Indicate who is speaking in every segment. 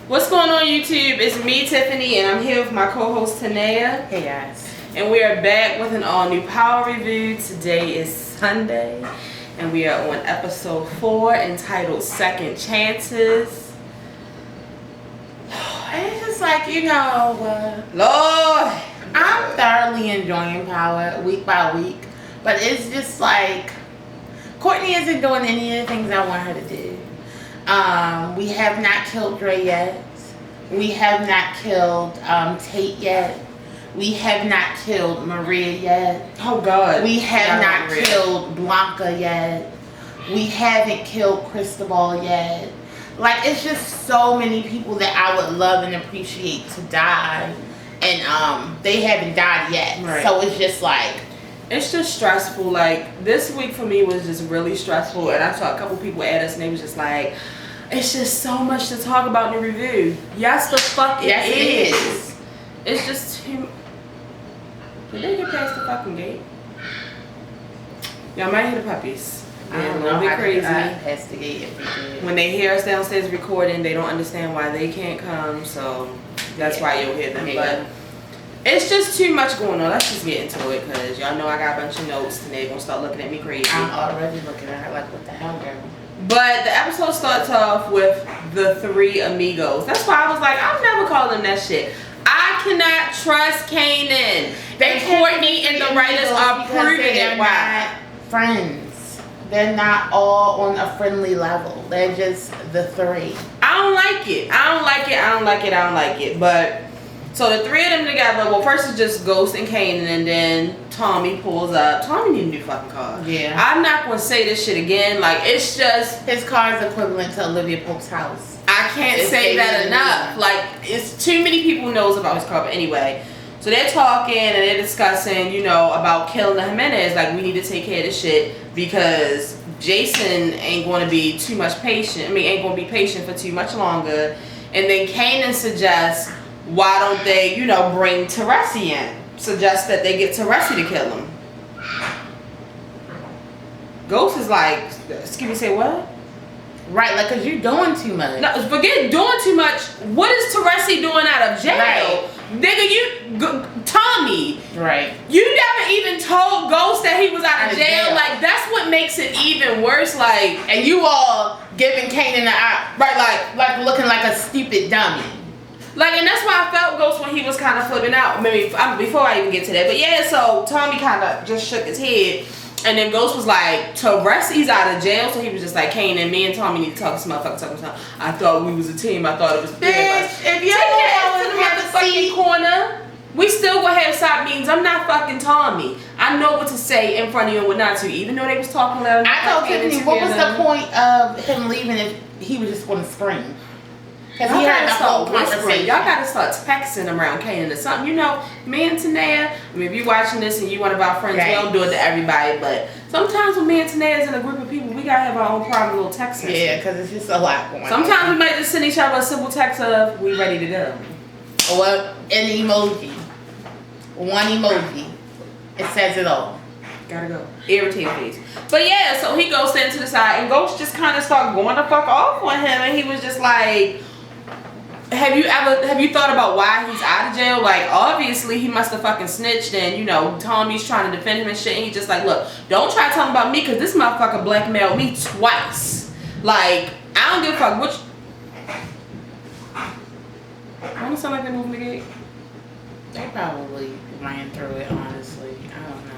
Speaker 1: What's going on, YouTube? It's me, Tiffany, and I'm here with my co-host Tanea.
Speaker 2: Hey guys.
Speaker 1: And we are back with an all-new power review. Today is Sunday, and we are on episode 4 entitled Second Chances.
Speaker 2: And it's just like,
Speaker 1: Lord,
Speaker 2: I'm thoroughly enjoying Power week by week, but it's just like Courtney isn't doing any of the things I want her to do. We have not killed Dre yet. We have not killed Tate yet. We have not killed Maria yet.
Speaker 1: Oh God.
Speaker 2: We have not killed Blanca yet. We haven't killed Cristobal yet. Like, it's just so many people that I would love and appreciate to die, and they haven't died yet.
Speaker 1: Right.
Speaker 2: So it's just like,
Speaker 1: it's just stressful. Like, this week for me was just really stressful, and I saw a couple people at us and they was just like, it's just so much to talk about in the review. Yes, the fuck it is. It's just too. Did they get past the fucking gate? Y'all might hear the puppies.
Speaker 2: I don't
Speaker 1: know. They're crazy.
Speaker 2: Past the gate if we did.
Speaker 1: When they hear us downstairs recording, they don't understand why they can't come, so that's why you'll hear them.
Speaker 2: Yeah.
Speaker 1: But it's just too much going on. Let's just get into it, because y'all know I got a bunch of notes and they're going to start looking at me crazy.
Speaker 2: I'm already looking at her like, what the hell, girl?
Speaker 1: But the episode starts off with the 3 amigos. That's why I was like, I'm never calling them that shit. I cannot trust Kanan. Courtney and the writers are proving it. Why?
Speaker 2: Friends. They're not all on a friendly level. They're just the 3.
Speaker 1: I don't like it. But so the 3 of them together. Well, first it's just Ghost and Kanan, and then Tommy pulls up. Tommy need a new fucking car.
Speaker 2: Yeah.
Speaker 1: I'm not gonna say this shit again. Like, it's just,
Speaker 2: his car is equivalent to Olivia Pope's house.
Speaker 1: I can't say that enough. Like, it's too many people knows about his car. But anyway, so they're talking and they're discussing, about killing the Jimenez. Like, we need to take care of this shit because Jason ain't going to be too much patient. Ain't going to be patient for too much longer. And then Kanan suggests, why don't they, bring Teresi in? Suggests that they get Teresi to kill him. Ghost is like, excuse me, say what?
Speaker 2: Right, like, because you're doing too much.
Speaker 1: No, forget doing too much. What is Teresi doing out of jail?
Speaker 2: Right.
Speaker 1: Nigga, Tommy.
Speaker 2: Right.
Speaker 1: You never even told Ghost that he was out of jail.
Speaker 2: Jail.
Speaker 1: Like, that's what makes it even worse. Like,
Speaker 2: and you all giving Kanan the eye. Right, like looking like a stupid dummy.
Speaker 1: Like, and that's why I felt Ghost when he was kind of flipping out. Maybe before I even get to that. But yeah, so Tommy kind of just shook his head. And then Ghost was like, Teresi's out of jail. So he was just like, Kanan, me and Tommy need to talk to this motherfucker. I thought we was a team. I thought it was
Speaker 2: bitch. If you
Speaker 1: take your ass to the motherfucking corner, we still gonna have side meetings. I'm not fucking Tommy. I know what to say in front of you and what not to. Even though they was talking loud.
Speaker 2: I told Tiffany, what was the point of him leaving if he was just going to scream? Because he had the whole conversation.
Speaker 1: Y'all gotta start texting around Kanan or something. Me and Tanea, if you're watching this and you one of our friends, we don't do it to everybody, but sometimes when me and Tanea is in a group of people, we gotta have our own private little text message.
Speaker 2: Yeah, because it's just a lot going on.
Speaker 1: Sometimes we might just send each other a simple text of, we ready to go.
Speaker 2: Or an emoji. One emoji. It says it all.
Speaker 1: Gotta go. Irritated face. But yeah, so he goes into the side, and Ghost just kind of started going the fuck off on him, and he was just like, have you thought about why he's out of jail? Like, obviously he must have fucking snitched, and Tommy's trying to defend him and shit, and he's just like, look, don't try to tell him about me, because this motherfucker blackmailed me twice. Like, I don't give a fuck which. Don't it sound like they're moving the gate?
Speaker 2: They probably ran through it, honestly. I don't know.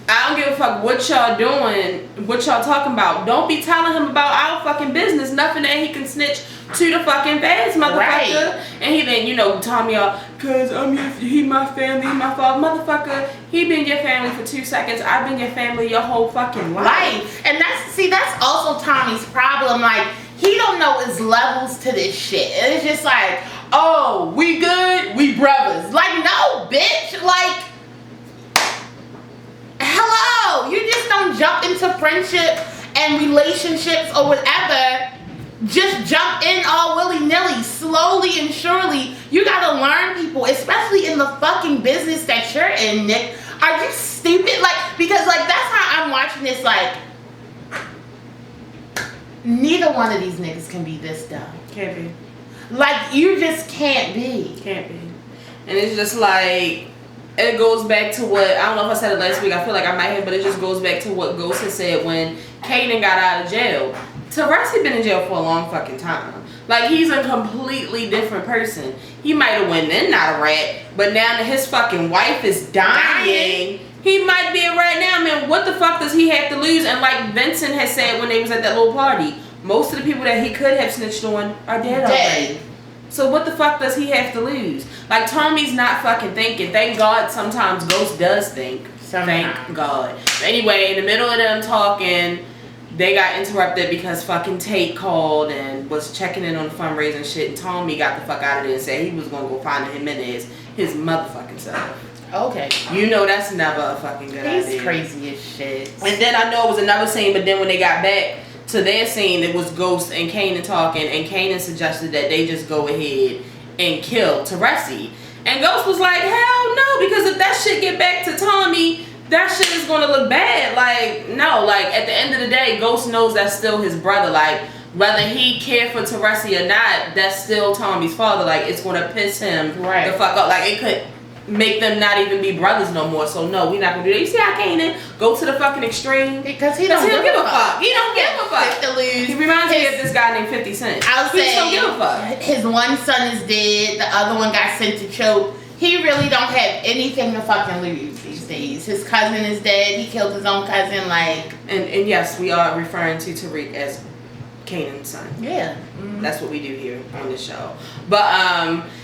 Speaker 1: I don't give a fuck what y'all doing, what y'all talking about. Don't be telling him about our fucking business. Nothing that he can snitch to the fucking feds, motherfucker. Right. And he then, Tommy, cause he my family, my father, motherfucker. He been your family for 2 seconds. I've been your family your whole fucking life.
Speaker 2: And that's also Tommy's problem. Like, he don't know his levels to this shit. It's just like, oh, we good, we brothers. Like, no, bitch. Like, hello, you just don't jump into friendship and relationships or whatever. Just jump in all willy-nilly, slowly and surely. You gotta learn people, especially in the fucking business that you're in, Nick. Are you stupid? Like, because like that's how I'm watching this. Like, neither one of these niggas can be this dumb.
Speaker 1: Can't be.
Speaker 2: Like, you just can't be.
Speaker 1: Can't be. And it's just like, it goes back to what, I don't know if I said it last week, I feel like I might have, but it just goes back to what Ghost had said when Kanan got out of jail. Teresi been in jail for a long fucking time. Like, he's a completely different person. He might have went in, not a rat, but now that his fucking wife is dying, he might be a rat now. Man, what the fuck does he have to lose? And like Vincent had said when they was at that little party, most of the people that he could have snitched on are dead already. So what the fuck does he have to lose? Like, Tommy's not fucking thinking. Thank God sometimes Ghost does think. Thank God. Anyway, in the middle of them talking, they got interrupted because fucking Tate called and was checking in on the fundraiser and shit. And Tommy got the fuck out of there and said he was going to go find Jimenez, his motherfucking self.
Speaker 2: Okay.
Speaker 1: You know that's never a fucking good idea.
Speaker 2: He's crazy as shit.
Speaker 1: And then I know it was another scene, but then when they got back to their scene, it was Ghost and Kanan talking, and Kanan suggested that they just go ahead and kill Teresi. And Ghost was like, hell no, because if that shit get back to Tommy, that shit is gonna look bad. Like, no, like at the end of the day, Ghost knows that's still his brother. Like, whether he cared for Teresi or not, that's still Tommy's father. Like, it's gonna piss him the fuck up. Like, it could make them not even be brothers no more. So no, we're not gonna do that. You see how Kanan go to the fucking extreme?
Speaker 2: Because he don't give a fuck.
Speaker 1: He don't give a fuck. He reminds me of this guy named 50 Cent.
Speaker 2: I was saying,
Speaker 1: he don't give a fuck.
Speaker 2: His one son is dead. The other one got sent to choke. He really don't have anything to fucking lose these days. His cousin is dead. He killed his own cousin. Like,
Speaker 1: and yes, we are referring to Tariq as Kanan's son.
Speaker 2: Yeah.
Speaker 1: Mm-hmm. That's what we do here on this show. But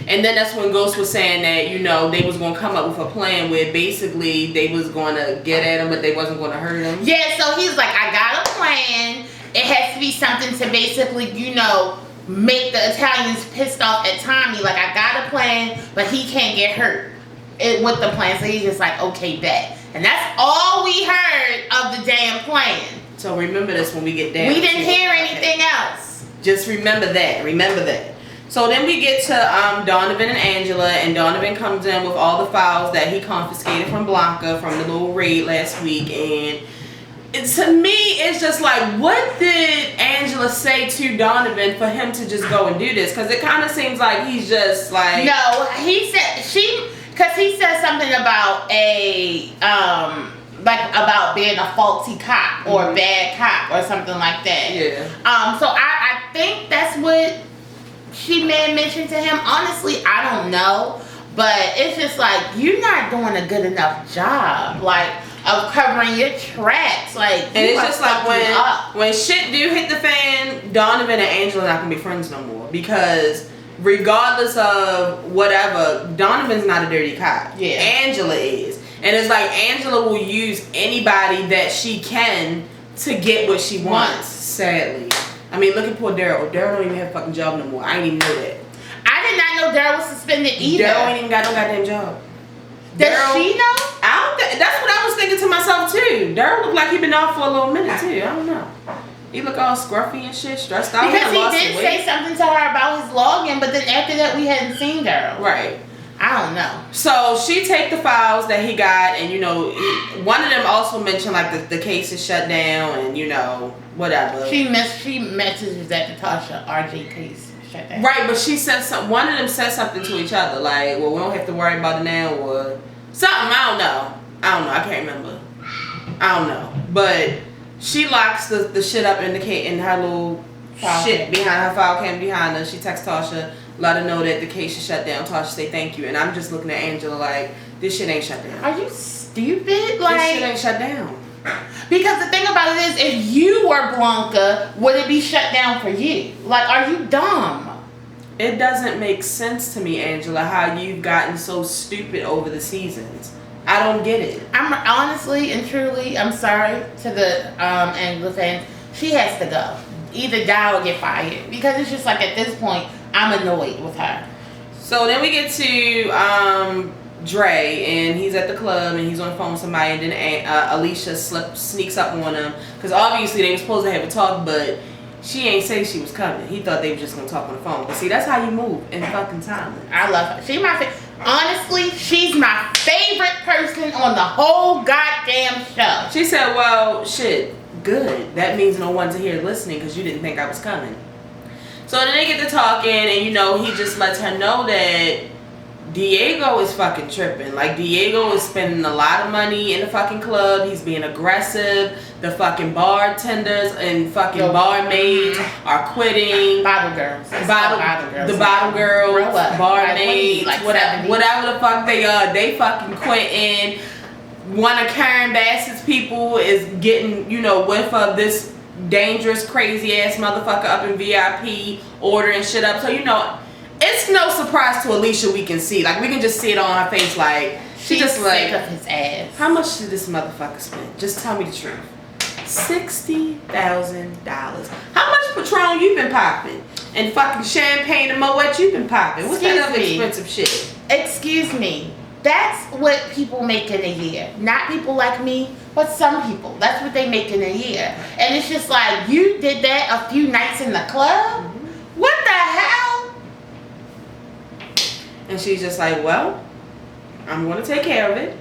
Speaker 1: and then that's when Ghost was saying that, you know, they was gonna come up with a plan where basically they was gonna get at him, but they wasn't gonna hurt him.
Speaker 2: Yeah, so he's like, I got a plan. It has to be something to basically, you know, make the Italians pissed off at Tommy. Like, I got a plan, but he can't get hurt with the plan. So he's just like, okay, bet. And that's all we heard of the damn plan.
Speaker 1: So remember this when we get down.
Speaker 2: We didn't hear anything else.
Speaker 1: Just remember that. Remember that. So then we get to Donovan and Angela, and Donovan comes in with all the files that he confiscated from Blanca from the little raid last week. And to me, it's just like, what did Angela say to Donovan for him to just go and do this? Because it kind of seems like he's just like...
Speaker 2: No, he said, because he said something about about being a faulty cop or a bad cop or something like that.
Speaker 1: Yeah.
Speaker 2: So I think that's what she may have mentioned to him. Honestly, I don't know. But it's just like, you're not doing a good enough job, like, of covering your tracks. Like,
Speaker 1: and it's just like when shit do hit the fan, Donovan and Angela are not gonna be friends no more, because regardless of whatever, Donovan's not a dirty cop.
Speaker 2: Yeah.
Speaker 1: Angela is. And it's like Angela will use anybody that she can to get what she wants, sadly. I mean, look at poor Daryl. Daryl don't even have a fucking job no more. I didn't even know that.
Speaker 2: I did not know Daryl was suspended either.
Speaker 1: Daryl ain't even got no goddamn job.
Speaker 2: Does she know?
Speaker 1: That's what I was thinking to myself too. Daryl looked like he been out for a little minute too. I don't know. He look all scruffy and shit, stressed out.
Speaker 2: Because he did say something to her about his login, but then after that we hadn't seen Daryl.
Speaker 1: Right.
Speaker 2: I don't know.
Speaker 1: So she take the files that he got, and you know, one of them also mentioned like the case is shut down, and you know, whatever.
Speaker 2: She messages that the Tasha RJ case shut down.
Speaker 1: Right, but she said something. One of them said something to each other, like, "Well, we don't have to worry about it now," or something. I don't know. I can't remember. I don't know. But she locks the shit up in her little file shit behind her file cabinet behind her. She texts Tasha, let her know that the case is shut down. Tasha say thank you, and I'm just looking at Angela like, this shit ain't shut down.
Speaker 2: Are you stupid? Like,
Speaker 1: this shit ain't shut down.
Speaker 2: Because the thing about it is, if you were Blanca, would it be shut down for you? Like, are you dumb?
Speaker 1: It doesn't make sense to me, Angela, how you've gotten so stupid over the seasons. I don't get it.
Speaker 2: I'm honestly and truly, I'm sorry to the Angela fans. She has to go. Either die or get fired. Because it's just like, at this point, I'm annoyed with her.
Speaker 1: So then we get to Dre, and he's at the club, and he's on the phone with somebody, and then Alicia sneaks up on him, because obviously they were supposed to have a talk, but she ain't say she was coming. He thought they were just gonna talk on the phone. But see, that's how you move in fucking time.
Speaker 2: I love her. She my honestly, she's my favorite person on the whole goddamn show.
Speaker 1: She said, well, shit, good. That means no one's here listening because you didn't think I was coming. So then they get to talking, and you know, he just lets her know that Diego is fucking tripping. Like, Diego is spending a lot of money in the fucking club. He's being aggressive. The fucking bartenders and fucking barmaids are quitting.
Speaker 2: Bottle girls.
Speaker 1: The bottle girls, barmaids,
Speaker 2: like
Speaker 1: whatever the fuck they are, they fucking quitting. One of Karen Bassett's people is getting, you know, whiff of this dangerous, crazy ass motherfucker up in VIP, ordering shit up. So, you know, it's no surprise to Alicia, we can see. Like, we can just see it on her face. Like,
Speaker 2: she's
Speaker 1: just like,
Speaker 2: sick of his ass.
Speaker 1: how much did this motherfucker spend? Just tell me the truth. $60,000. How much Patron you been popping? And fucking champagne and Moet you been popping? What's that other expensive shit?
Speaker 2: Excuse me. That's what people make in a year. Not people like me, but some people. That's what they make in a year. And it's just like, you did that a few nights in the club? Mm-hmm. What the hell?
Speaker 1: And she's just like, well, I'm going to take care of it.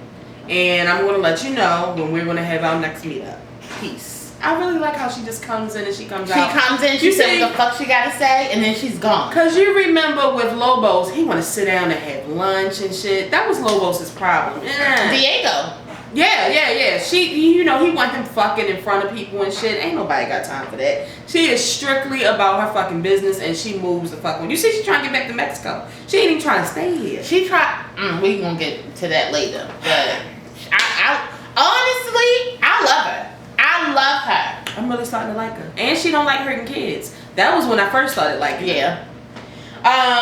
Speaker 1: And I'm going to let you know when we're going to have our next meetup. Peace. I really like how she just comes in and she comes out.
Speaker 2: She comes in, she says what the fuck she got to say, and then she's gone.
Speaker 1: Because you remember with Lobos, he want to sit down and have lunch and shit. That was Lobos' problem.
Speaker 2: Diego.
Speaker 1: Yeah. She, you know, he want him fucking in front of people and shit. Ain't nobody got time for that. She is strictly about her fucking business, and she moves the fuck on. You see, she's trying to get back to Mexico. She ain't even trying to stay here.
Speaker 2: She tried. We gonna get to that later. But I honestly, I love her. I love her.
Speaker 1: I'm really starting to like her, and she don't like hurting kids. That was when I first started liking her.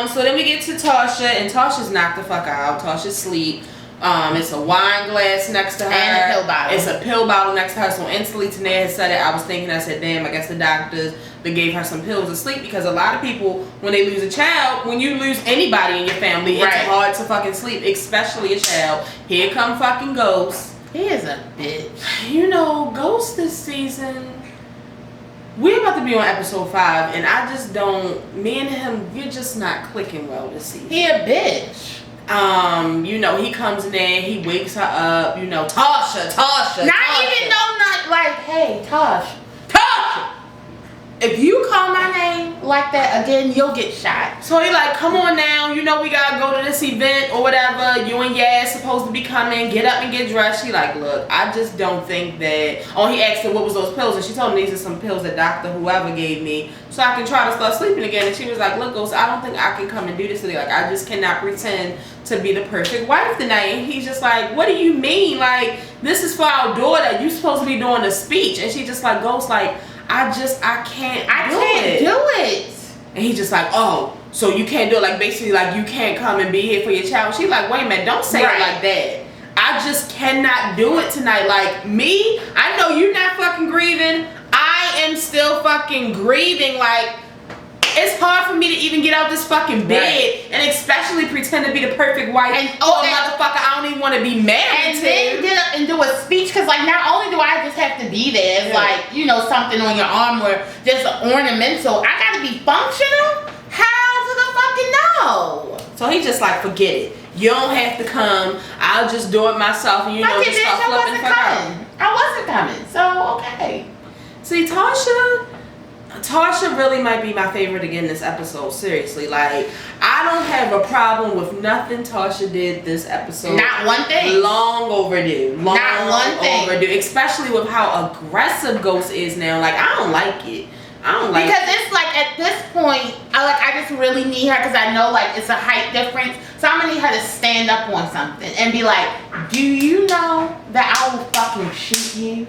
Speaker 1: So then we get to Tasha, and Tasha's knocked the fuck out. Tasha's asleep. It's a wine glass next to her.
Speaker 2: And a pill bottle.
Speaker 1: It's a pill bottle next to her. So instantly Tanae had said it. I was thinking, I said, damn, I guess the doctors, they gave her some pills to sleep, because a lot of people, when they lose a child, when you lose anybody in your family, it's hard to fucking sleep, especially a child. Here come fucking Ghost.
Speaker 2: He is a bitch.
Speaker 1: You know, Ghost this season, we're about to be on episode 5, and I just don't, me and him, we're just not clicking well this season.
Speaker 2: He a bitch.
Speaker 1: You know, he comes in there, he wakes her up, you know, Tasha.
Speaker 2: Even though not like, hey, Tasha. If you call my name like that again, you'll get shot.
Speaker 1: So he like, come on now, you know we gotta go to this event or whatever. You and Yaz supposed to be coming. Get up and get dressed. She like, look, I just don't think that. Oh, he asked her what was those pills, and she told him these are some pills that Dr. whoever gave me, so I can try to start sleeping again. And she was like, look, Ghost, I don't think I can come and do this today. Like, I just cannot pretend to be the perfect wife tonight. And he's just like, what do you mean? Like, this is for our daughter. You supposed to be doing a speech. And she just like, Ghost, like, I can't do it. And he's just like, oh, so you can't do it. Like, basically, like, you can't come and be here for your child. She's like, wait a minute, don't say it like that. I just cannot do it tonight. Like, me, I know you're not fucking grieving. I am still fucking grieving. Like, it's hard for me to even get out this fucking bed and especially pretend to be the perfect wife and motherfucker I don't even want to be married
Speaker 2: and then get up and do a speech, because like not only do I just have to be there, it's like, you know, something on your arm or just ornamental, I gotta be functional. How do the fucking know?
Speaker 1: So he just like, forget it. You don't have to come. I'll just do it myself, and you know, just start flipping fuck out.
Speaker 2: I wasn't coming, so okay.
Speaker 1: See, Tasha really might be my favorite again this episode. Seriously, like, I don't have a problem with nothing Tasha did this episode.
Speaker 2: Not one thing.
Speaker 1: Long overdue. Not one thing. Overdue. Especially with how aggressive Ghost is now. Like, I don't like it.
Speaker 2: Because it's like at this point, I just really need her, because I know like it's a height difference. So I'm gonna need her to stand up on something and be like, do you know that I will fucking shoot you?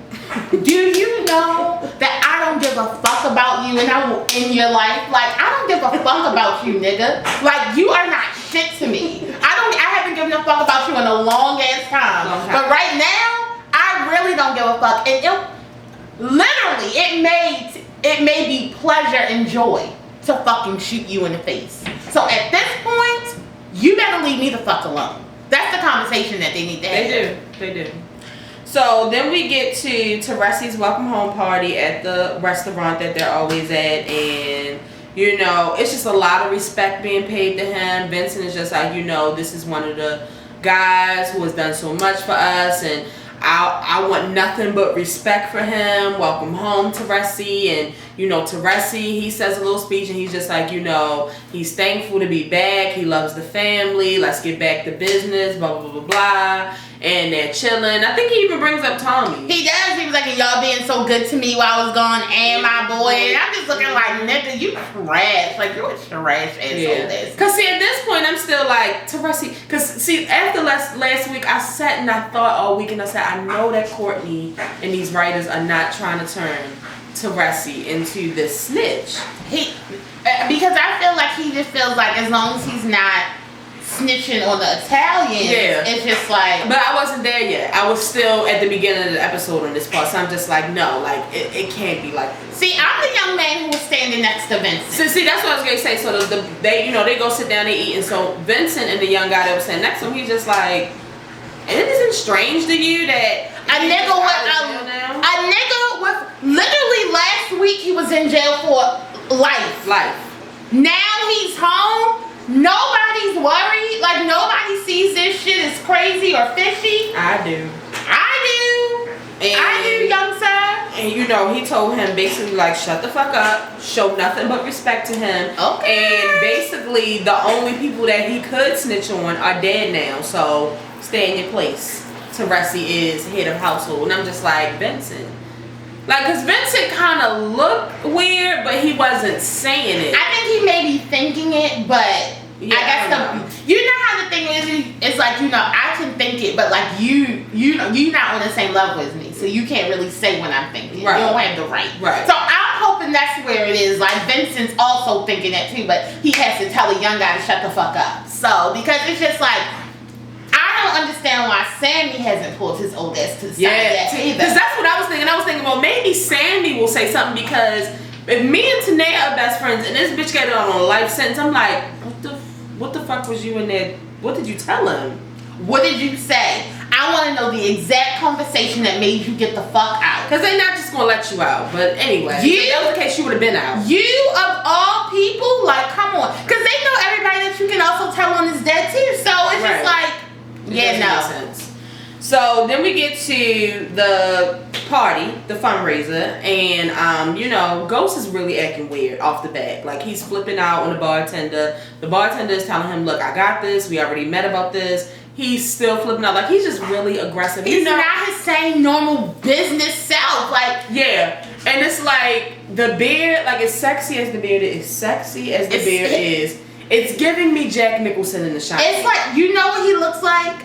Speaker 2: Do you know that I don't give a fuck about you and I will end your life? Like, I don't give a fuck about you, nigga. Like, you are not shit to me. I haven't given a fuck about you in a long ass time. But right now, I really don't give a fuck. And it may be pleasure and joy to fucking shoot you in the face. So at this point, you better leave me the fuck alone. That's the conversation that they need to have.
Speaker 1: They do. So then we get to Teresi's welcome home party at the restaurant that they're always at, and you know, it's just a lot of respect being paid to him. Vincent is just like, you know, this is one of the guys who has done so much for us, and I want nothing but respect for him. Welcome home, Teresi. And, you know, Teresi, he says a little speech and he's just like, you know, he's thankful to be back. He loves the family. Let's get back to business, blah, blah, blah, blah. And they're chilling. I think he even brings up Tommy.
Speaker 2: He does. He was like, y'all being so good to me while I was gone, and my boy. And I'm just looking like, nigga, you trash. Like, you're a trash asshole.
Speaker 1: Because, see, at this point, I'm still like, Teresi. Because, see, after last week, I sat and I thought all week, and I said, I know that Courtney and these writers are not trying to turn Teresi into this snitch.
Speaker 2: Because I feel like he just feels like as long as he's not snitching on the Italians, it's just like.
Speaker 1: But I wasn't there yet. I was still at the beginning of the episode on this part, so I'm just like, no, like it can't be like this.
Speaker 2: See, I'm the young man who was standing next to Vincent.
Speaker 1: So, see, that's what I was gonna say. So they go sit down, they eat, and so Vincent and the young guy that was standing next to him, he's just like, it isn't strange to you that
Speaker 2: a nigga with literally last week he was in jail for life. Now he's home. Nobody's worried. Like, nobody sees this shit as crazy or fishy.
Speaker 1: I do,
Speaker 2: young sir.
Speaker 1: And you know, he told him basically like, shut the fuck up, show nothing but respect to him.
Speaker 2: Okay.
Speaker 1: And basically the only people that he could snitch on are dead now, so stay in your place. Teresi is head of household. And I'm just like, Vincent. Like, because Vincent kind of looked weird, but he wasn't saying it.
Speaker 2: I think he may be thinking it, but yeah, I guess you know how the thing is, it's like, you know, I can think it, but like you're not on the same level as me, so you can't really say when I'm thinking.
Speaker 1: Right.
Speaker 2: You don't have the right.
Speaker 1: Right.
Speaker 2: So I'm hoping that's where it is. Like, Vincent's also thinking that too, but he has to tell a young guy to shut the fuck up. So, because it's just like, I don't understand why Sammy hasn't pulled his old ass to the side yet either. Because
Speaker 1: that's what I was thinking. I was thinking, well, maybe Sammy will say something, because if me and Tanae are best friends and this bitch got it on a life sentence, I'm like, what the fuck was you in there? What did you tell him?
Speaker 2: What did you say? I want to know the exact conversation that made you get the fuck out.
Speaker 1: Because they're not just going to let you out. But anyway, if that was the case, you would have been out.
Speaker 2: You, of all people, like, come on. Because they know everybody that you can also tell on is dead too. So it's just like,
Speaker 1: it doesn't make sense. So then we get to the party, the fundraiser, and you know, Ghost is really acting weird off the bat. Like, he's flipping out on the bartender. The bartender is telling him, look, I got this. We already met about this. He's still flipping out. Like, he's just really aggressive.
Speaker 2: He's not his same normal business self. Like,
Speaker 1: yeah. And it's like, the beard, like, as sexy as the beard is, it's giving me Jack Nicholson in The Shining.
Speaker 2: It's like, you know what he looks like?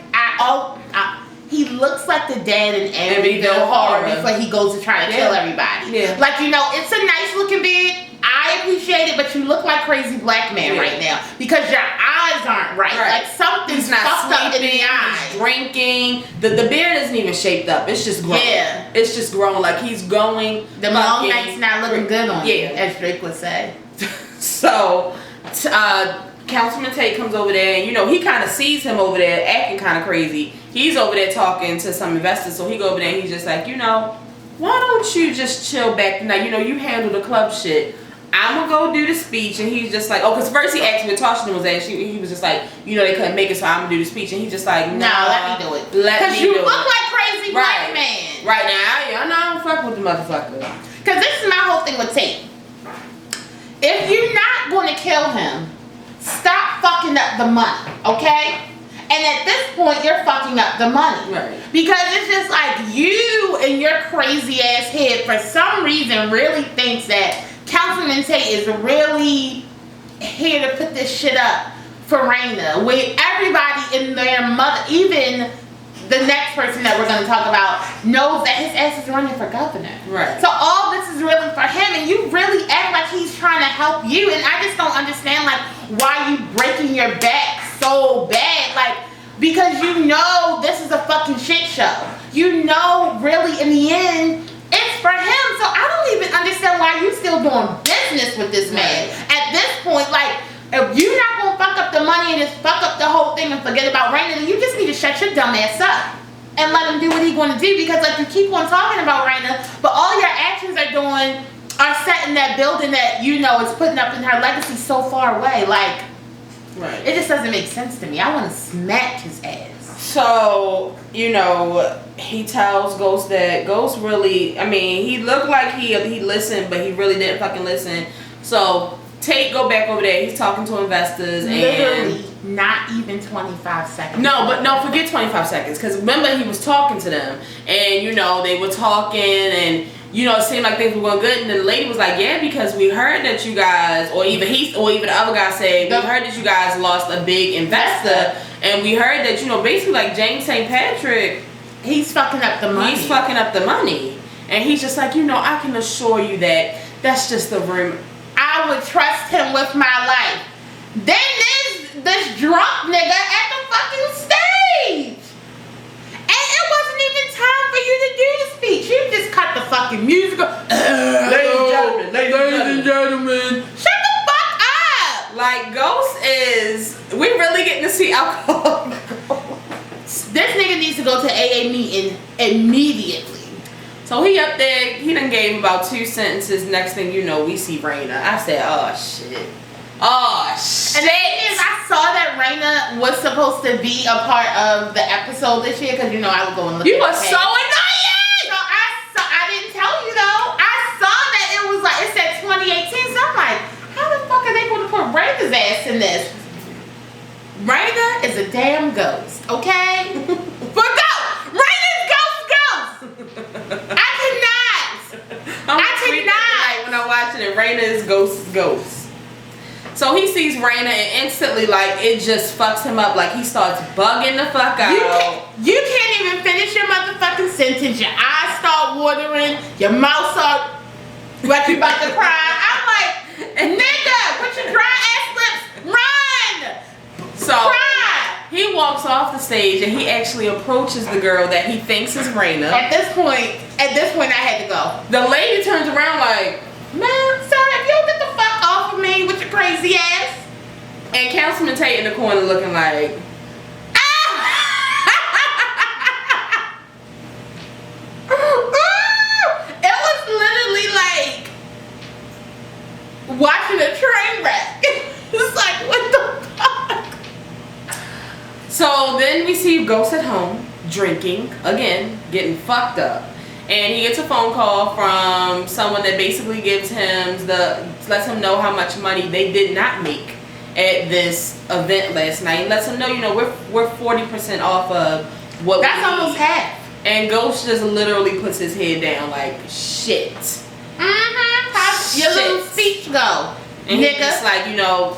Speaker 2: He looks like the dad in Amityville Horror before he goes to try to kill everybody. Yeah. Like, you know, it's a nice looking beard. I appreciate it, but you look like crazy black man right now because your eyes aren't right. Like, something's fucked up in the eyes.
Speaker 1: He's drinking. The beard isn't even shaped up. It's just grown. Yeah. It's just grown. Like, he's going.
Speaker 2: The long night's not looking good on you, as Drake would say.
Speaker 1: So, Councilman Tate comes over there, and you know, he kind of sees him over there acting kind of crazy. He's over there talking to some investors, so he go over there and he's just like, you know, why don't you just chill back tonight? You know, you handle the club shit. I'm gonna go do the speech. And he's just like, oh, because first he asked me what Tasha was at. He was just like, you know, they couldn't make it, so I'm gonna do the speech. And he's just like, no,
Speaker 2: let me do it. Because you look like crazy black man.
Speaker 1: Right now, I don't fuck with the motherfucker.
Speaker 2: Because this is my whole thing with Tate. If you're not gonna kill him, stop fucking up the money, okay? And at this point, you're fucking up the money.
Speaker 1: Right.
Speaker 2: Because it's just like, you and your crazy ass head, for some reason, really thinks that Councilman Tate is really here to put this shit up for Raina. With everybody in their mother, even the next person that we're going to talk about, knows that his ass is running for governor.
Speaker 1: Right.
Speaker 2: So all this is really for him, and you really act like he's trying to help you, and I just don't understand, like, why you breaking your back so bad, like, because you know this is a fucking shit show. You know, really, in the end, it's for him. So I don't even understand why you still doing business with this man. At this point, like, if you're not gonna fuck up the money and just fuck up the whole thing and forget about Raina, then you just need to shut your dumb ass up and let him do what he's gonna do. Because, like, you keep on talking about Raina, but all your actions are set in that building that, you know, is putting up in her legacy so far away. Like, it just doesn't make sense to me. I want to smack his ass.
Speaker 1: So, you know, he tells Ghost that Ghost really, I mean, he looked like he listened, but he really didn't fucking listen. So, Tate go back over there. He's talking to investors.
Speaker 2: Literally, not even 25 seconds.
Speaker 1: No, but no, forget 25 seconds. Because remember, he was talking to them. And, you know, they were talking and, you know, it seemed like things were going good. And then the lady was like, yeah, because we heard that you guys, or even the other guy said, we heard that you guys lost a big investor. And we heard that, you know, basically like James St. Patrick,
Speaker 2: he's fucking up the money.
Speaker 1: He's fucking up the money. And he's just like, you know, I can assure you that that's just the room.
Speaker 2: I would trust him with my life. Then there's this drunk nigga at the fucking stage. And it wasn't even time for you to do the speech. You just cut the fucking music.
Speaker 1: Ladies and gentlemen.
Speaker 2: Shut the fuck up.
Speaker 1: Like, Ghost is, we really getting to see alcohol.
Speaker 2: This nigga needs to go to AA meeting immediately.
Speaker 1: So he up there, he done gave about 2 sentences. Next thing you know, we see Raina. I said, oh shit. Oh shit.
Speaker 2: And then I saw that Raina was supposed to be a part of the episode this year because, you know, I would go and look
Speaker 1: you
Speaker 2: at
Speaker 1: were so annoying!
Speaker 2: So I didn't tell you though. I saw that it was like, it said 2018. So I'm like, how the fuck are they going to put Raina's ass in this? Raina is a damn ghost, okay? But go! Raina's ghost! I cannot.
Speaker 1: When I'm watching it, Raina is ghost. So he sees Raina and instantly, like, it just fucks him up. Like, he starts bugging the fuck out.
Speaker 2: You can't even finish your motherfucking sentence. Your eyes start watering. Your mouth start like you about to cry. I'm like, nigga, put your dry ass lips. Run.
Speaker 1: So
Speaker 2: cry.
Speaker 1: He walks off the stage and he actually approaches the girl that he thinks is Raina.
Speaker 2: At this point, I had to go.
Speaker 1: The lady turns around like,
Speaker 2: man, sir, if you don't get the fuck off of me with your crazy ass.
Speaker 1: And Councilman Tate in the corner looking like,
Speaker 2: it was literally like watching a train wreck. It's like, what the fuck?
Speaker 1: So then we see Ghost at home, drinking, again, getting fucked up. And he gets a phone call from someone that basically lets him know how much money they did not make at this event last night. Lets him know, you know, we're 40% off of what
Speaker 2: that's almost half.
Speaker 1: And Ghost just literally puts his head down like, shit.
Speaker 2: How's your little speech go?
Speaker 1: And he's just like, you know,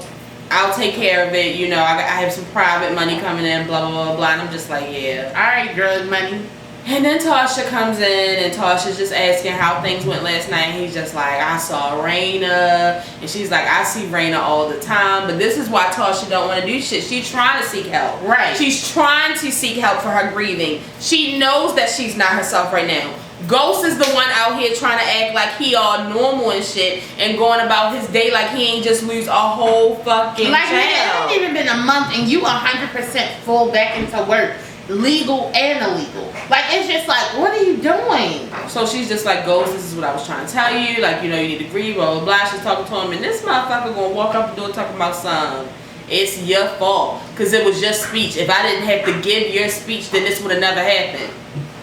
Speaker 1: I'll take care of it. You know, I have some private money coming in, blah, blah, blah, blah. And I'm just like, yeah.
Speaker 2: All right, drug money.
Speaker 1: And then Tasha comes in, and Tasha's just asking how things went last night. And he's just like, I saw Raina. And she's like, I see Raina all the time. But this is why Tasha don't want to do shit. She's trying to seek help.
Speaker 2: Right.
Speaker 1: She's trying to seek help for her grieving. She knows that she's not herself right now. Ghost is the one out here trying to act like he all normal and shit and going about his day like he ain't just lose a whole fucking
Speaker 2: like,
Speaker 1: child.
Speaker 2: It hasn't even been a month and you 100% full back into work. Legal and illegal. Like, it's just like, what are you doing?
Speaker 1: So she's just like, Ghost, this is what I was trying to tell you. Like, you know, you need to grieve, blah, blah, blah. She's talking to him, and this motherfucker gonna walk out the door talking about some. It's your fault. Because it was your speech. If I didn't have to give your speech, then this would have never happened.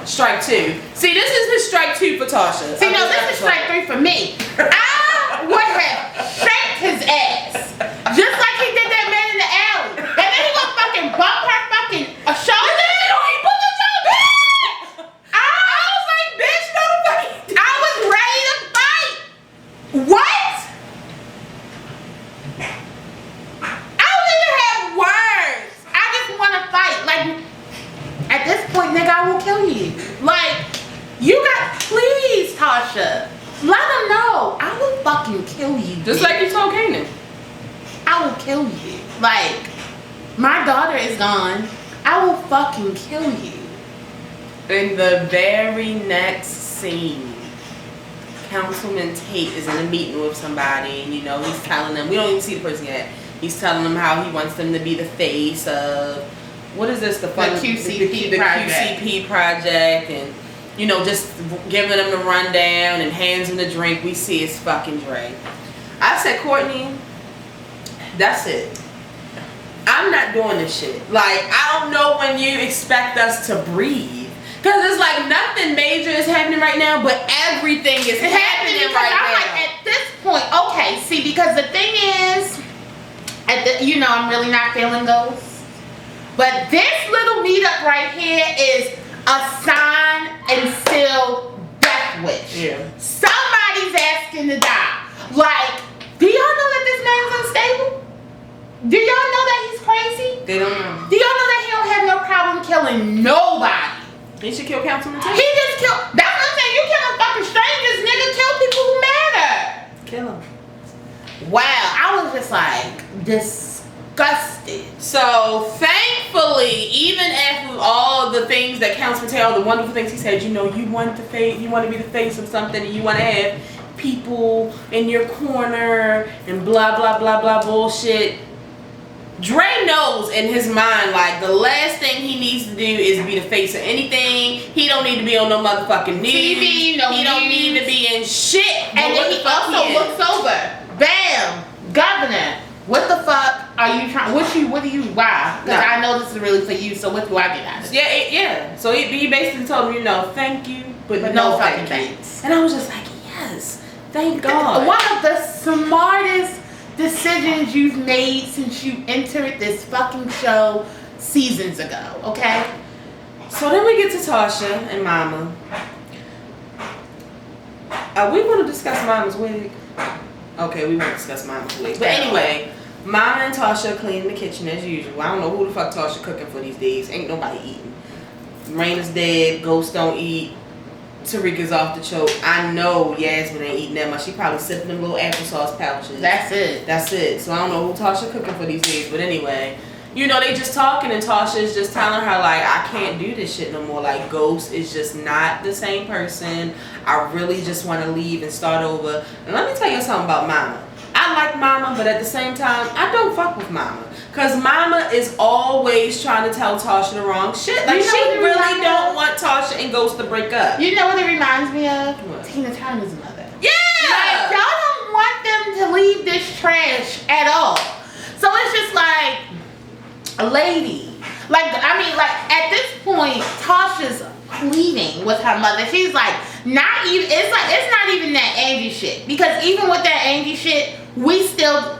Speaker 1: Strike 2. See, this is his strike 2 for Tasha.
Speaker 2: See, no, this is strike 3 for me. I would have shanked his ass. Just like he did that man in the alley. And then he gonna fucking bump her fucking shoulder. What? I don't even have words. I just want to fight. Like, at this point, nigga, I will kill you. Like, you got, please, Tasha, let them know. I will fucking kill you.
Speaker 1: Just like you told Kanan.
Speaker 2: I will kill you. Like, my daughter is gone. I will fucking kill you.
Speaker 1: In the very next scene, Councilman Tate is in a meeting with somebody, and you know, he's telling them, we don't even see the person yet, he's telling them how he wants them to be the face of, what is this, the QCP project, and you know, just giving them the rundown and hands him the drink. We see his fucking drink. I said, Courtney, that's it. I'm not doing this shit. Like, I don't know when you expect us to breathe. Because it's like nothing major is happening right now, but everything is happening right now.
Speaker 2: Like, at this point, okay, see, because the thing is, I'm really not feeling ghosts. But this little meetup right here is a sign and seal death wish.
Speaker 1: Yeah.
Speaker 2: Somebody's asking to die. Like, do y'all know that this man's unstable? Do y'all know that he's crazy?
Speaker 1: They don't know.
Speaker 2: Do y'all know that he don't have no problem killing nobody?
Speaker 1: He should kill councilman too.
Speaker 2: He just killed. That's what I'm saying. You killing fucking strangers, nigga. Kill people who matter.
Speaker 1: Kill him.
Speaker 2: Wow. I was just like disgusted.
Speaker 1: So thankfully, even after all the things that Councilman Taylor, all the wonderful things he said, you want to be the face of something, and you want to have people in your corner and blah blah blah blah bullshit. Dre knows in his mind, like, the last thing he needs to do is be the face of anything. He don't need to be on no motherfucking news.
Speaker 2: TV,
Speaker 1: he don't need to be in shit.
Speaker 2: And then he also looks over. Bam! Governor, what the fuck are you trying? Why? Because I know this is really for you, so what do I get out of it?
Speaker 1: Yeah. So he basically told me, thank you, but no fucking thanks. And I was just like, yes, thank God.
Speaker 2: One of the smartest decisions you've made since you entered this fucking show seasons ago, okay?
Speaker 1: So then we get to Tasha and Mama. Are we going to discuss Mama's wig? Okay, we won't discuss Mama's wig. But anyway, Mama and Tasha cleaning the kitchen as usual. I don't know who the fuck Tasha cooking for these days. Ain't nobody eating. Raina's dead. Ghost don't eat. Tarika's off the choke. I know Yasmin ain't eating that much. She probably sipping them little applesauce pouches.
Speaker 2: That's it.
Speaker 1: So I don't know who Tasha cooking for these days. But anyway, they just talking, and Tasha's just telling her, like, I can't do this shit no more. Like, Ghost is just not the same person. I really just want to leave and start over. And let me tell you something about Mama. I like Mama, but at the same time, I don't fuck with Mama. Because Mama is always trying to tell Tasha the wrong shit. Like, she really don't want Tasha and Ghost to break up.
Speaker 2: You know what it reminds me of?
Speaker 1: What?
Speaker 2: Tina Turner's mother.
Speaker 1: Yeah!
Speaker 2: Like, y'all don't want them to leave this trash at all. So it's just like, a lady. Like, at this point, Tasha's pleading with her mother. She's like, it's not even that Angie shit. Because even with that Angie shit, we still,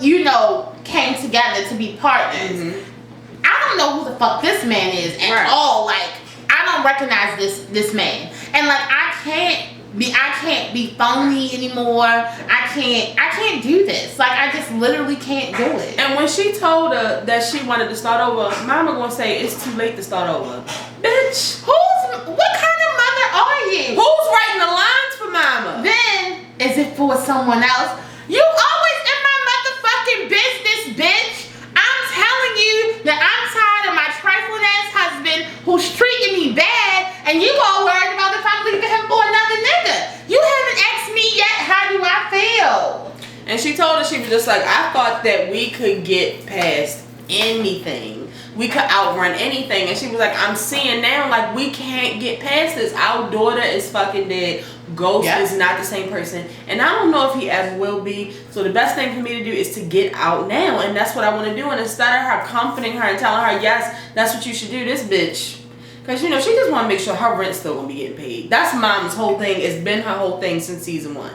Speaker 2: came together to be partners. Mm-hmm. I don't know who the fuck this man is at all. Like, I don't recognize this man. And like, I can't be phony anymore. I can't do this. Like, I just literally can't do it.
Speaker 1: And when she told her that she wanted to start over, Mama gonna say it's too late to start over. Bitch,
Speaker 2: what kind of mother are you?
Speaker 1: Who's writing the lines for Mama?
Speaker 2: Then, is it for someone else? You always in my motherfucking business, bitch. I'm telling you that I'm tired of my trifling ass husband who's treating me bad, and you all worried about if I'm leaving him for another nigga. You haven't asked me yet, how do I feel?
Speaker 1: And she told her, she was just like, I thought that we could get past anything. We could outrun anything. And she was like, I'm seeing now, like, we can't get past this. Our daughter is fucking dead. Ghost is not the same person. And I don't know if he ever will be. So the best thing for me to do is to get out now. And that's what I want to do. And instead of her comforting her and telling her, yes, that's what you should do, this bitch. Because, she just want to make sure her rent's still going to be getting paid. That's Mom's whole thing. It's been her whole thing since season 1.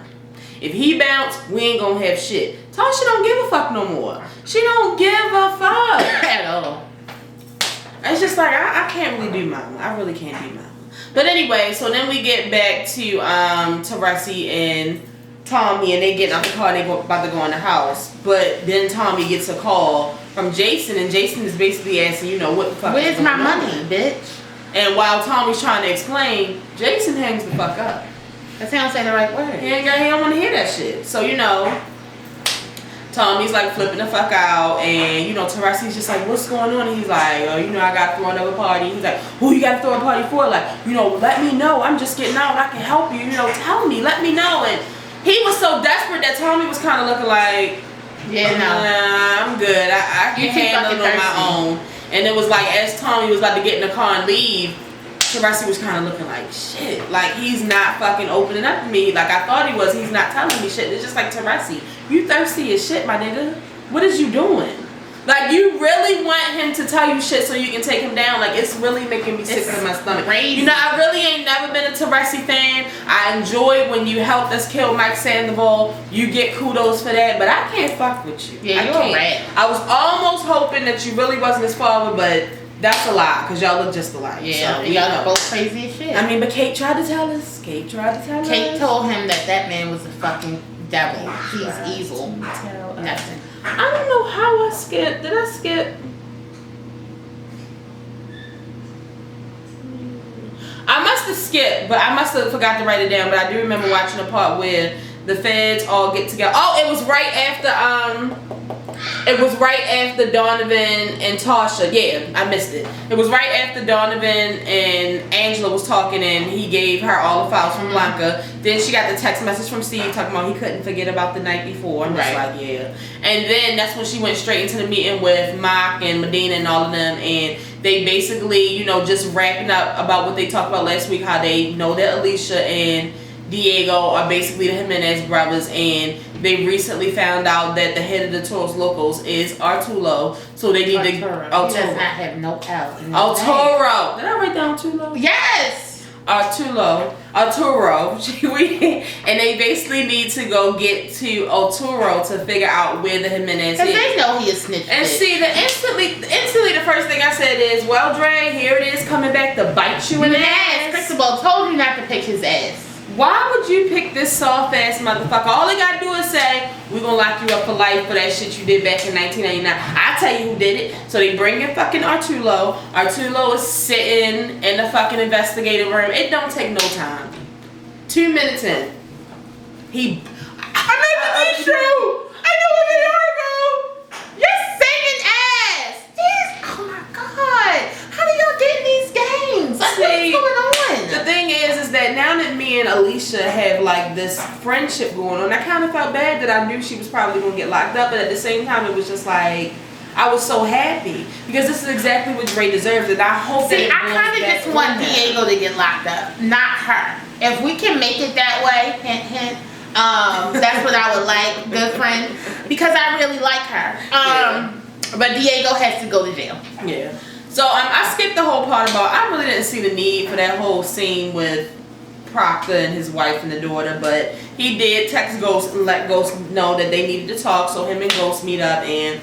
Speaker 1: If he bounce, we ain't going to have shit. Tasha don't give a fuck no more. She don't give a fuck.
Speaker 2: At all.
Speaker 1: It's just like, I can't really do Mama. I really can't do Mama. But anyway, so then we get back to Teresi and Tommy, and they get out the car and they about to go in the house. But then Tommy gets a call from Jason, and Jason is basically asking, what the fuck
Speaker 2: where's my money, bitch? And
Speaker 1: while Tommy's trying to explain, Jason hangs the fuck up.
Speaker 2: That sounds like the right word.
Speaker 1: He don't want to hear that shit. So, Tommy's like flipping the fuck out, and Teresi's just like, what's going on? And he's like, I gotta throw another party. He's like, who you gotta throw a party for? Like, let me know. I'm just getting out. I can help you. Tell me. Let me know. And he was so desperate that Tommy was kind of looking like, nah, I'm good. I can handle it on my own. And it was like, as Tommy was about to get in the car and leave, Teresi was kind of looking like, shit, like, he's not fucking opening up to me like I thought he was. He's not telling me shit. It's just like, Teresi, you thirsty as shit, my nigga. What is you doing? Like, you really want him to tell you shit so you can take him down. Like, it's really making me sick to my stomach.
Speaker 2: Crazy.
Speaker 1: You know, I really ain't never been a Teresi fan. I enjoyed when you helped us kill Mike Sandoval. You get kudos for that, but I can't fuck with you.
Speaker 2: Yeah,
Speaker 1: I
Speaker 2: you're
Speaker 1: can't.
Speaker 2: a rat.
Speaker 1: I was almost hoping that you really wasn't his father, but that's a lie, because y'all look just alike.
Speaker 2: Yeah,
Speaker 1: so,
Speaker 2: y'all are both crazy as shit.
Speaker 1: I mean, but Kate tried to tell us. Kate
Speaker 2: told him that man was a fucking devil. He's evil. Nothing.
Speaker 1: I don't know how I skipped. Did I skip? I must have skipped, but I must have forgot to write it down. But I do remember watching the part where the feds all get together. Oh, it was right after Donovan and Tasha. Yeah, I missed it. It was right after Donovan and Angela was talking, and he gave her all the files from Blanca. Then she got the text message from Steve talking about he couldn't forget about the night before. I'm just like, yeah. And then that's when she went straight into the meeting with Mock and Medina and all of them, and they basically, you know, just wrapping up about what they talked about last week, how they know that Alicia and Diego are basically the Jimenez brothers, and they recently found out that the head of the Toros Locos is Arturo, so they need
Speaker 2: Arturo. He does not have no L in his
Speaker 1: Arturo. Did I write down Arturo?
Speaker 2: Yes.
Speaker 1: Arturo. And they basically need to go get to Arturo to figure out where the Jimenez is.
Speaker 2: Because they know he is snitched.
Speaker 1: And see, instantly the first thing I said is, well, Dre, here it is coming back to bite you in the ass.
Speaker 2: Cristobal told you not to pick his ass.
Speaker 1: Why would you pick this soft ass motherfucker? All they gotta do is say, we're gonna lock you up for life for that shit you did back in 1999. I'll tell you who did it. So they bring in fucking Arturo. Arturo is sitting in the fucking investigative room. It don't take no time. 2 minutes in. I meant to be true. I know what they are, bro.
Speaker 2: You're singing ass. Oh my God. How do y'all get in these games? Like, what's going on?
Speaker 1: The thing is that now that me and Alicia have like this friendship going on, I kind of felt bad that I knew she was probably going to get locked up, but at the same time it was just like, I was so happy because this is exactly what Dre deserves, and I hope that
Speaker 2: I kind of just want Diego to get locked up, not her. If we can make it that way, hint, hint, that's what I would like, good friend, because I really like her. But Diego has to go to jail.
Speaker 1: Yeah. So I skipped the whole part about, I really didn't see the need for that whole scene with Proctor and his wife and the daughter, but he did text Ghost and let Ghost know that they needed to talk, so him and Ghost meet up, and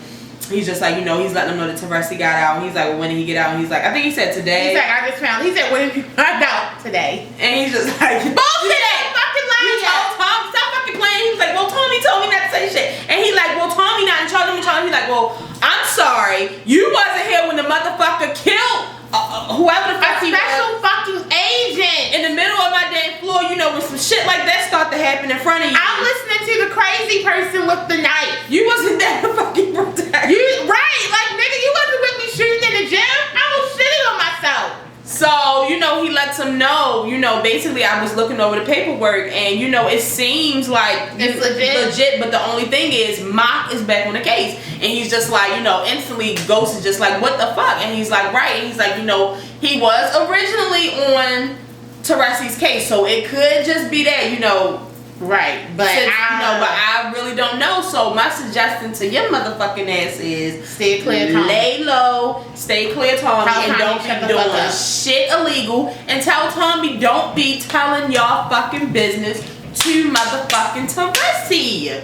Speaker 1: he's just like, you know, he's letting them know that Teresi got out, and he's like, well, when did he get out? And he's like, I think he said today.
Speaker 2: He's like, I just found, he said, when did you find out? Today.
Speaker 1: And he's just like, bullshit!
Speaker 2: Fucking lying.
Speaker 1: You told Tom, stop fucking playing. He was like, well, Tommy told me not to say shit. And he like, well, Tommy not in charge of me. He's like, well, I'm sorry, you wasn't here when the motherfucker killed whoever the fuck he was.
Speaker 2: A special fucking agent.
Speaker 1: In the middle of my damn floor, you know, when some shit like that start to happen in front of you.
Speaker 2: I'm listening to the crazy person with the knife.
Speaker 1: You wasn't there to fucking protect.
Speaker 2: Right, like nigga, you wasn't with me shooting in the gym. I was shitting on myself.
Speaker 1: So, you know, he lets him know, you know, basically I was looking over the paperwork and, you know, it seems like
Speaker 2: it's legit,
Speaker 1: but the only thing is Mock is back on the case. And he's just like, you know, instantly Ghost is just like, what the fuck? And he's like, right. And he's like, you know, he was originally on Teresi's case, so it could just be that, you know.
Speaker 2: Right, but
Speaker 1: I really don't know. So my suggestion to your motherfucking ass is
Speaker 2: stay clear, Tommy.
Speaker 1: Lay low, stay clear, Tommy, and don't be doing shit illegal. And tell Tommy don't be telling y'all fucking business to motherfucking Teresi.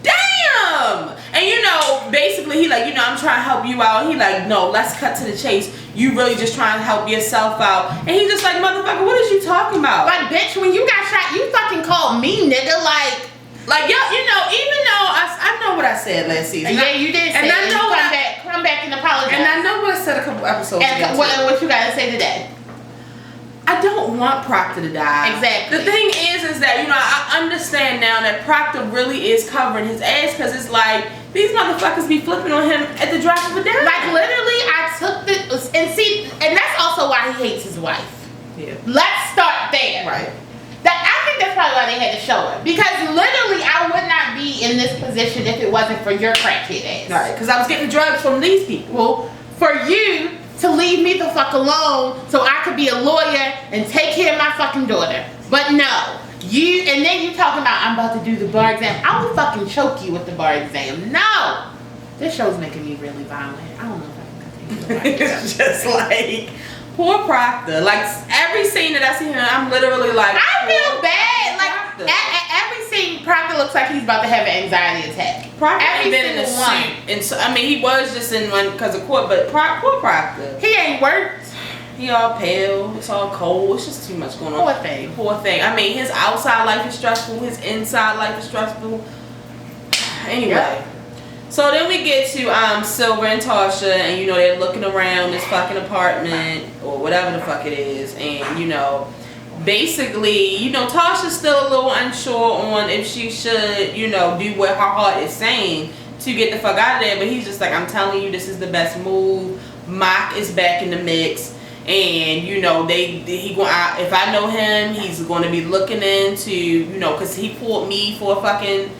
Speaker 1: Damn! And you know, basically he like, you know, I'm trying to help you out. He like, no, let's cut to the chase. You really just trying to help yourself out. And he's just like, motherfucker, what is you talking about?
Speaker 2: Like, bitch, when you got shot, you fucking called me, nigga.
Speaker 1: Like, yo, you know, even though I know what I said last season.
Speaker 2: Yeah, you did say
Speaker 1: and I know
Speaker 2: come back and apologize.
Speaker 1: And I know what I said a couple episodes ago.
Speaker 2: And what you gotta say today?
Speaker 1: I don't want Proctor to die.
Speaker 2: Exactly.
Speaker 1: The thing is that, you know, I understand now that Proctor really is covering his ass, because it's like, these motherfuckers be flipping on him at the drop of a dime.
Speaker 2: Like, literally, I took and that's also why he hates his wife.
Speaker 1: Yeah.
Speaker 2: Let's start there.
Speaker 1: Right.
Speaker 2: I think that's probably why they had to show it. Because literally, I would not be in this position if it wasn't for your crackhead ass.
Speaker 1: Right, because I was getting drugs from these people.
Speaker 2: Well, for you to leave me the fuck alone so I could be a lawyer and take care of my fucking daughter. But no. And then you talking about I'm about to do the bar exam. I will fucking choke you with the bar exam. No. This show's making me really violent. I don't know if I can continue.
Speaker 1: It's just like, poor Proctor. Like, every scene that I see him, I'm literally like,
Speaker 2: I feel bad. Like, every scene, Proctor looks like he's about to have an anxiety attack.
Speaker 1: Proctor ain't been in a suit. And so, I mean, he was just in one because of court, but poor Proctor.
Speaker 2: He ain't worked.
Speaker 1: He all pale. It's all cold. It's just too much going on.
Speaker 2: Poor thing.
Speaker 1: Poor thing. I mean, his outside life is stressful. His inside life is stressful. Anyway. Yep. So then we get to Silver and Tasha, and you know they're looking around this fucking apartment or whatever the fuck it is, and you know, basically, you know, Tasha's still a little unsure on if she should, you know, do what her heart is saying to get the fuck out of there. But he's just like, I'm telling you, this is the best move. Mock is back in the mix, and you know if I know him, he's going to be looking into, you know, because he pulled me for a fucking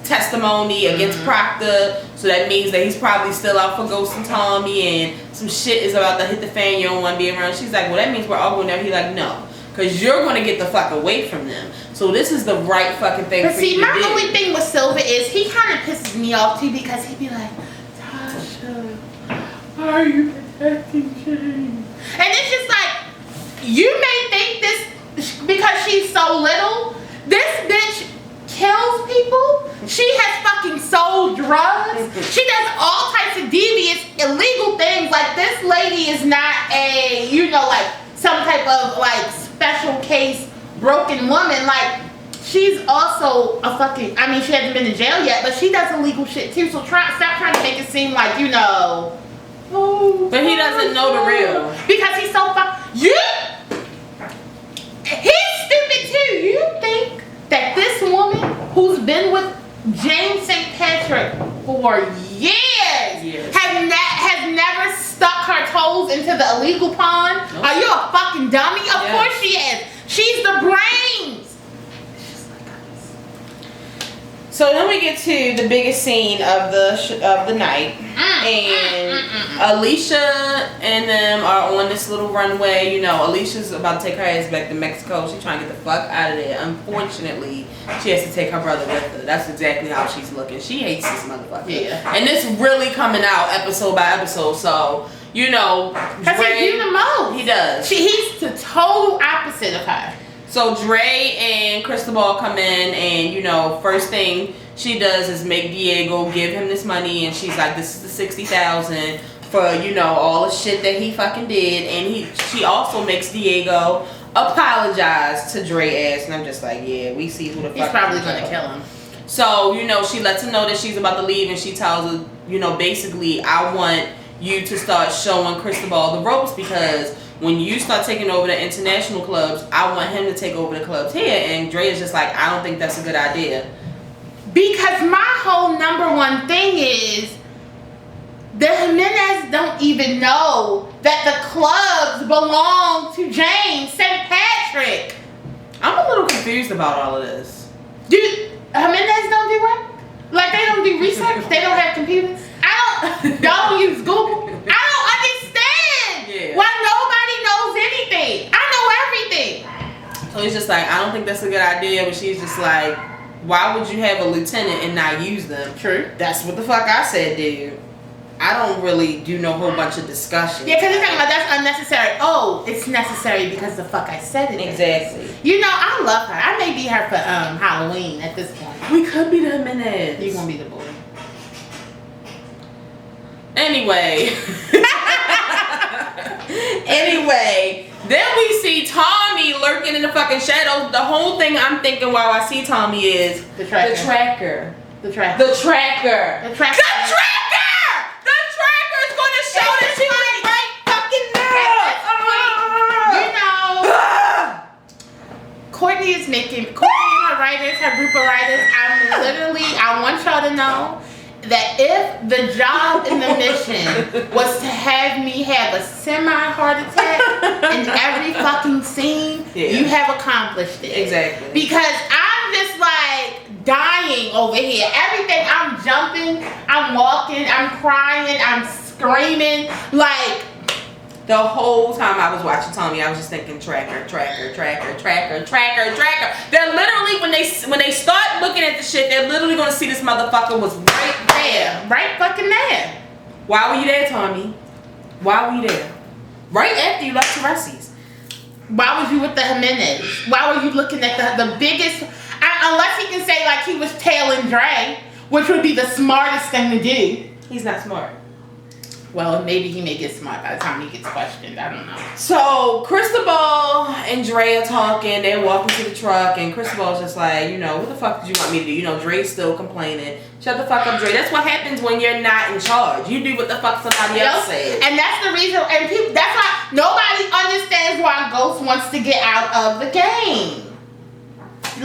Speaker 1: testimony against Proctor, so that means that he's probably still out for ghosting Tommy, and some shit is about to hit the fan. You don't want to be around. She's like, well, that means we're all going there. He's like, no, because you're going to get the fuck away from them. So this is the right fucking thing for you to do.
Speaker 2: But see, my only thing with Silver is he kind of pisses me off too, because he'd be like, Tasha, why are you protecting James? And it's just like, you may think this because she's so little. This bitch kills people. She has fucking sold drugs. She does all types of devious, illegal things. Like, this lady is not a, you know, like some type of like special case broken woman. Like, she's also a fucking, I mean, she hasn't been in jail yet, but she does illegal shit too. So stop trying to make it seem like, you know. Oh,
Speaker 1: but he doesn't know the real.
Speaker 2: Because he's so he's stupid too. You think that this woman who's been with James St. Patrick for years has never stuck her toes into the illegal pond? Nope. Are you a fucking dummy? Of course she is. She's the brains.
Speaker 1: So then we get to the biggest scene of the night, and Alicia and them are on this little runway. You know, Alicia's about to take her ass back to Mexico. She's trying to get the fuck out of there. Unfortunately, she has to take her brother with her. That's exactly how she's looking. She hates this motherfucker. Yeah. And this really coming out episode by epised. So, you know,
Speaker 2: because he do the most.
Speaker 1: He does.
Speaker 2: He's the total opposite of her.
Speaker 1: So Dre and Cristobal come in, and you know, first thing she does is make Diego give him this money, and she's like, this is the $60,000 for, you know, all the shit that he fucking did. And she also makes Diego apologize to Dre ass, and I'm just like, yeah, we see who the fuck
Speaker 2: he's probably gonna kill him.
Speaker 1: So, you know, she lets him know that she's about to leave, and she tells her, you know, basically, I want you to start showing Cristobal the ropes, because when you start taking over the international clubs, I want him to take over the clubs here. And Dre is just like, I don't think that's a good idea.
Speaker 2: Because my whole number one thing is, the Jimenez don't even know that the clubs belong to James St. Patrick.
Speaker 1: I'm a little confused about all of this.
Speaker 2: Dude, Jimenez don't do what? Like, they don't do research? They don't have computers? Y'all don't use Google? I don't understand why nobody knows anything. I know everything.
Speaker 1: So he's just like, I don't think that's a good idea. But she's just like, why would you have a lieutenant and not use them?
Speaker 2: True.
Speaker 1: That's what the fuck I said, dude. I don't really do no whole bunch of discussion.
Speaker 2: Yeah, because you're talking about that's unnecessary. Oh, it's necessary because the fuck I said it.
Speaker 1: Exactly.
Speaker 2: You know, I love her. I may be her for Halloween at this point.
Speaker 1: We could be the Jimenez.
Speaker 2: You're gonna be the boy.
Speaker 1: Anyway. Then we see Tommy lurking in the fucking shadows. The whole thing I'm thinking while I see Tommy is
Speaker 2: the tracker.
Speaker 1: The tracker.
Speaker 2: The tracker.
Speaker 1: The tracker.
Speaker 2: The tracker.
Speaker 1: The tracker! The tracker is going to show that she was right fucking
Speaker 2: there. You know, Courtney and her writers, her group of writers, I want y'all to know that if the job and the mission was to have me have a semi-heart attack in every fucking scene, you have accomplished it.
Speaker 1: Exactly.
Speaker 2: Because I'm just like dying over here. Everything, I'm jumping, I'm walking, I'm crying, I'm screaming. Like,
Speaker 1: the whole time I was watching Tommy, I was just thinking tracker. They're literally, when they start looking at the shit, they're literally gonna see this motherfucker was right there.
Speaker 2: there. Right fucking there.
Speaker 1: Why were you there, Tommy? Why were you there? Right after you left Teresi's.
Speaker 2: Why was you with the Jimenez? Why were you looking at the biggest... unless he can say, like, he was tailing Dre, which would be the smartest thing to do.
Speaker 1: He's not smart.
Speaker 2: Well, maybe he may get smart by the time he gets questioned. I don't know.
Speaker 1: So, Cristobal and Dre are talking. They're walking to the truck, and Cristobal's just like, you know, what the fuck did you want me to do? You know, Dre's still complaining. Shut the fuck up, Dre. That's what happens when you're not in charge. You do what the fuck somebody else says.
Speaker 2: And that's the reason, and people, that's why nobody understands why Ghost wants to get out of the game.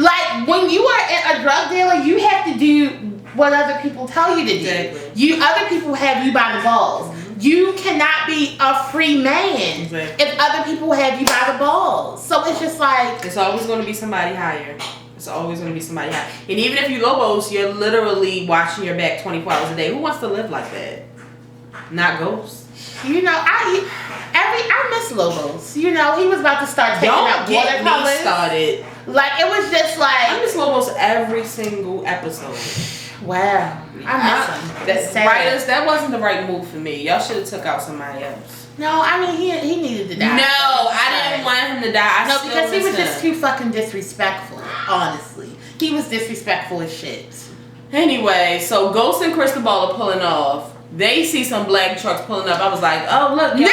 Speaker 2: Like, when you are a drug dealer, you have to do what other people tell you to do.
Speaker 1: Exactly.
Speaker 2: Other people have you by the balls. You cannot be a free man if other people have you by the balls. So it's just like...
Speaker 1: It's always going to be somebody higher. It's always going to be somebody higher. And even if you Lobos, you're literally watching your back 24 hours a day. Who wants to live like that? Not Ghost.
Speaker 2: You know, I miss Lobos. You know, he was about to start taking out watercolors.
Speaker 1: Started.
Speaker 2: Like, it was just like...
Speaker 1: I miss Lobos every single episode.
Speaker 2: Wow. I miss him.
Speaker 1: Writers, that wasn't the right move for me. Y'all should have took out somebody else.
Speaker 2: No, I mean, he needed to die.
Speaker 1: No, I didn't want him to die.
Speaker 2: No, because he was just too fucking disrespectful, honestly. He was disrespectful as shit.
Speaker 1: Anyway, so Ghost and Cristobal are pulling off. They see some black trucks pulling up. I was like, oh, look.
Speaker 2: Nigga,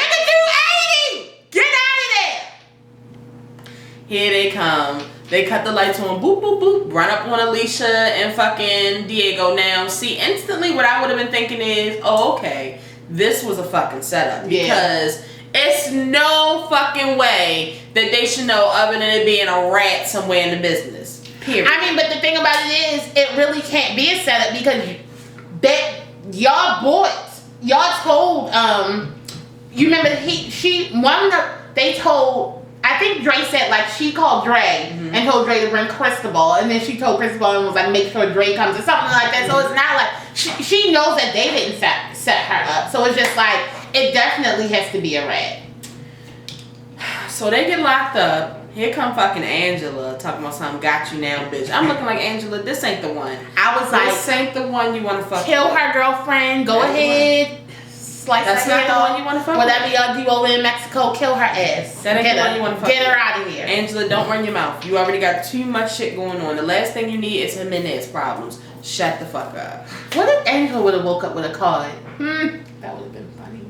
Speaker 2: 280! Get out of there!
Speaker 1: Here they come. They cut the lights on, boop, boop, boop, run up on Alicia and fucking Diego. Now, see, instantly what I would have been thinking is, oh, okay, this was a fucking setup. Because it's no fucking way that they should know other than it being a rat somewhere in the business. Period.
Speaker 2: I mean, but the thing about it is, it really can't be a setup because y'all told, you remember they told, I think Dre said, like, she called Dre and told Dre to bring Cristobal, and then she told Cristobal and was like, make sure Dre comes or something like that. So it's not like, she knows that they didn't set her up. So it's just like, it definitely has to be a rat.
Speaker 1: So they get locked up. Here come fucking Angela talking about something, got you now, bitch. I'm looking like, Angela, this ain't the one.
Speaker 2: I was like,
Speaker 1: this ain't the one you want to fuck
Speaker 2: kill
Speaker 1: with.
Speaker 2: her girlfriend, go ahead. Slice
Speaker 1: That's not the one you want to fuck
Speaker 2: whatever
Speaker 1: with.
Speaker 2: y'all do over in Mexico, kill her ass.
Speaker 1: That ain't the one you want to fuck with.
Speaker 2: Get her out of here.
Speaker 1: Angela, don't run your mouth. You already got too much shit going on. The last thing you need is Jimenez problems. Shut the fuck up.
Speaker 2: What if Angela would have woke up with a card? That would have been funny.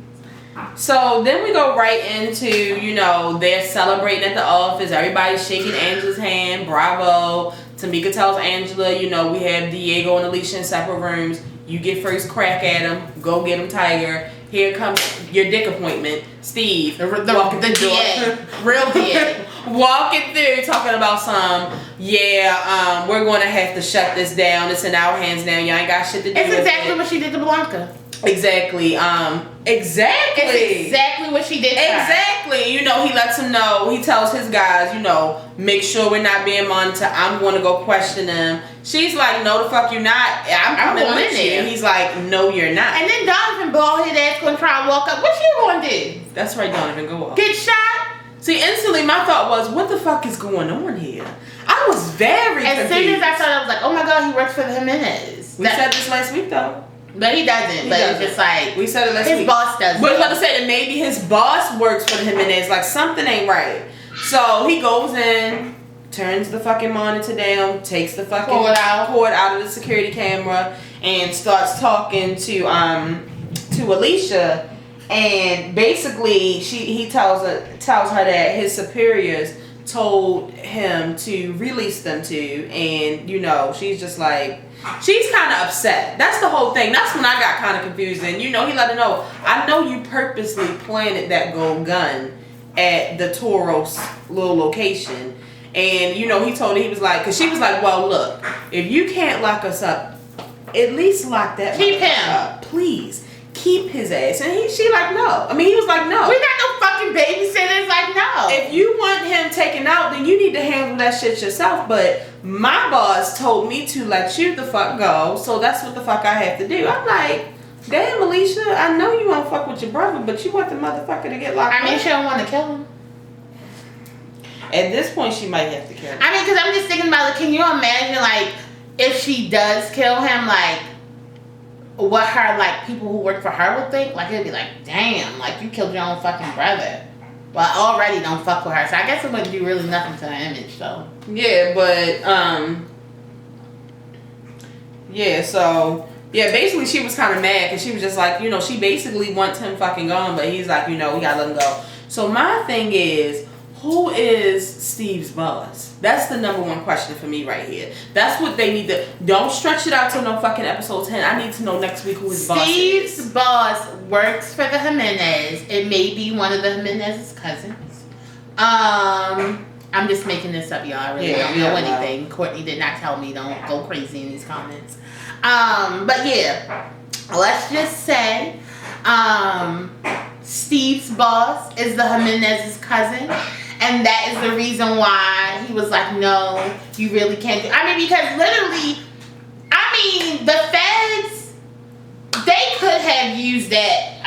Speaker 1: So then we go right into, you know, they're celebrating at the office. Everybody's shaking Angela's hand. Bravo. Tamika tells Angela, you know, we have Diego and Alicia in separate rooms. You get first crack at him. Go get him, Tiger. Here comes your dick appointment. Steve.
Speaker 2: The DA. Real DA.
Speaker 1: Walking through talking about we're going to have to shut this down. It's in our hands now. Y'all ain't got shit to do with it.
Speaker 2: It's exactly what she did to Blanca.
Speaker 1: Exactly. Exactly.
Speaker 2: It's exactly what she did to her.
Speaker 1: Exactly. You know, he lets him know. He tells his guys, you know, make sure we're not being monitored. I'm going to go question them. She's like, no, the fuck you not. I'm coming with you. And he's like, no, you're not.
Speaker 2: And then Donovan bald his ass gonna try and walk up. What you gonna do?
Speaker 1: That's right, Donovan. Go off.
Speaker 2: Get shot?
Speaker 1: See, instantly my thought was, what the fuck is going on here? I was very confused.
Speaker 2: As soon as I saw it, I was like, oh my god, he works for the Jimenez.
Speaker 1: We said this last week though.
Speaker 2: But he doesn't. It's just like,
Speaker 1: we said it last week.
Speaker 2: His boss does.
Speaker 1: We're about to say that maybe his boss works for the Jimenez. Like something ain't right. So he goes in, turns the fucking monitor down, takes the fucking cord out of the security camera, and starts talking to Alicia. And basically, he tells her that his superiors told him to release them to, and you know, she's just like, she's kind of upset. That's the whole thing. That's when I got kind of confused. And you know, he let her know, I know you purposely planted that gold gun at the Toros little location. And you know, he told her, he was like, because she was like, well, look, if you can't lock us up, at least lock that
Speaker 2: keep him
Speaker 1: up, please. Keep his ass. And she like, no. I mean, he was like, no.
Speaker 2: We got no fucking babysitters. Like, no.
Speaker 1: If you want him taken out, then you need to handle that shit yourself. But my boss told me to let you the fuck go, so that's what the fuck I have to do. I'm like, damn, Alicia, I know you want to fuck with your brother, but you want the motherfucker to get locked up.
Speaker 2: I mean, she don't want to kill him.
Speaker 1: At this point, she might have to kill him.
Speaker 2: I mean, because I'm just thinking about, like, can you imagine, like, if she does kill him, like, what her, like, people who work for her would think. Like, it'd be like, damn, like, you killed your own fucking brother. Well, already don't fuck with her. So I guess it wouldn't do really nothing to her image, so.
Speaker 1: Yeah, but, yeah, so, yeah, basically she was kind of mad because she was just like, you know, she basically wants him fucking gone, but he's like, you know, we gotta let him go. So my thing is, who is Steve's boss? That's the number one question for me right here. That's what they need to... Don't stretch it out till no fucking episode 10. I need to know next week who his boss is.
Speaker 2: Steve's boss works for the Jimenez. It may be one of the Jimenez's cousins. I'm just making this up, y'all. I really don't know anything. Courtney did not tell me. Don't go crazy in these comments. But yeah, let's just say Steve's boss is the Jimenez's cousin. And that is the reason why he was like, no, you really can't do... I mean, because literally, the feds, they could have used that,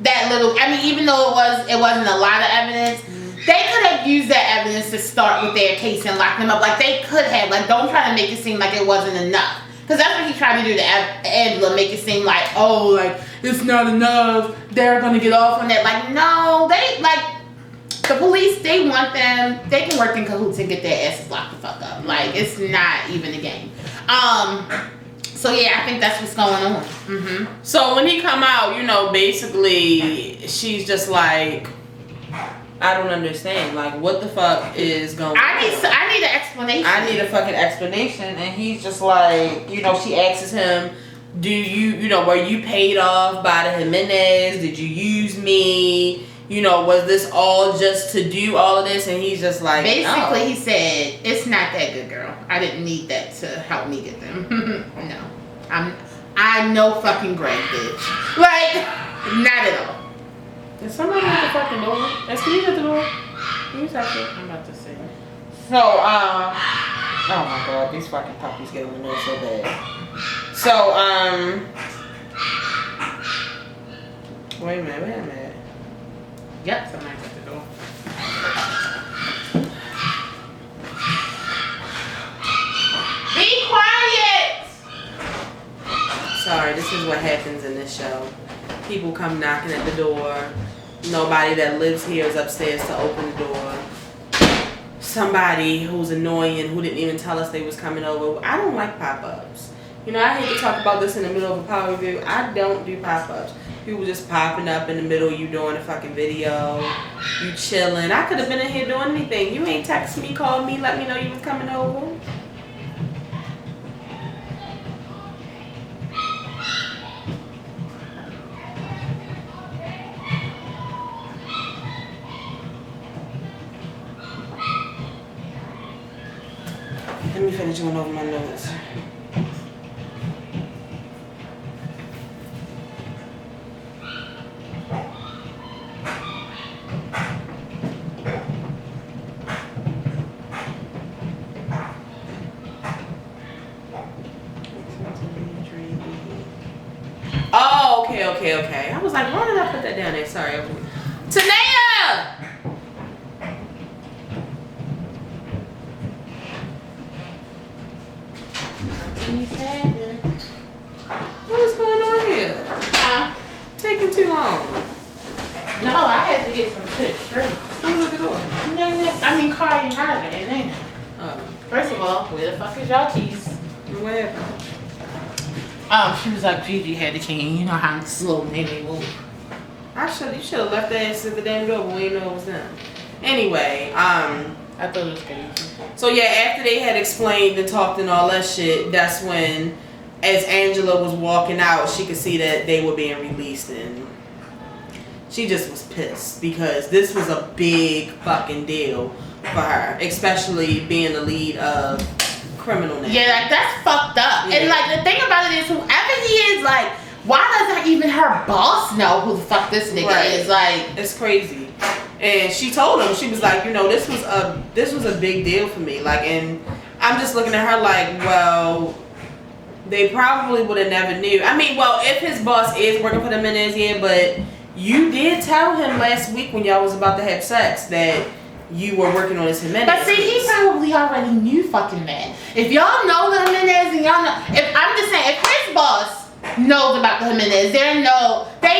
Speaker 2: that little... even though it wasn't a lot of evidence, they could have used that evidence to start with their case and lock them up. Like, they could have. Like, don't try to make it seem like it wasn't enough. Because that's what he tried to do to Angela, make it seem like, oh, like, it's not enough. They're going to get off on that. Like, no, they, like... The police, they want them, they can work in cahoots and get their asses locked the fuck up. Like, it's not even a game. So yeah, I think that's what's going on.
Speaker 1: So when he come out, you know, basically, she's just like, I don't understand. Like, what the fuck is going on?
Speaker 2: I need an explanation.
Speaker 1: I need a fucking explanation. And he's just like, you know, she asks him, do you know, were you paid off by the Jimenez? Did you use me? You know, was this all just to do all of this? And he's just like,
Speaker 2: basically, he said, it's not that good, girl. I didn't need that to help me get them. No. I'm no fucking Greg, bitch. Like, not at all.
Speaker 1: Is somebody at the fucking door? Is he at the door? Can you touch it?
Speaker 2: I'm about to say.
Speaker 1: So, oh my god, these fucking puppies get on the nerves so bad. So, wait a minute.
Speaker 2: Yep, somebody's at the door. Be quiet!
Speaker 1: Sorry, this is what happens in this show. People come knocking at the door. Nobody that lives here is upstairs to open the door. Somebody who's annoying who didn't even tell us they was coming over. I don't like pop-ups. You know, I hate to talk about this in the middle of a power review. I don't do pop-ups. People just popping up in the middle, you doing a fucking video, you chilling. I could have been in here doing anything. You ain't text me, called me, let me know you was coming over. Let me finish going over my notes. Oh, okay. I was like, why did I put that down there? Sorry. Tanea! What is going on here? Taking too long.
Speaker 2: No, I had to get some shit straight.
Speaker 1: Who's at the door?
Speaker 2: Carly and Harvey, and then. First of all, where the fuck is y'all keys?
Speaker 1: What happened?
Speaker 2: She was like, Gigi had the key. You know how slow they move.
Speaker 1: You should have left that ass at the damn door when we didn't know it was them. Anyway,
Speaker 2: I thought it was crazy.
Speaker 1: So yeah, after they had explained and talked and all that shit, that's when, as Angela was walking out, she could see that they were being released, and she just was pissed because this was a big fucking deal for her, especially being the lead of Criminal Now.
Speaker 2: Yeah, like, that's fucked up.
Speaker 1: Yeah.
Speaker 2: And like, the thing about it is, whoever he is, like, why doesn't even her boss know who the fuck this nigga is? Like,
Speaker 1: it's crazy. And she told him, she was like, you know, this was a big deal for me. Like, and I'm just looking at her like, well, they probably would have never knew. I mean, well, if his boss is working for the Jimenez, yeah, but you did tell him last week when y'all was about to have sex that you were working on his Jimenez.
Speaker 2: But see, he probably already knew fucking that. If y'all know the Jimenez and y'all know, if I'm just saying, if his boss knows about the Jimenez. They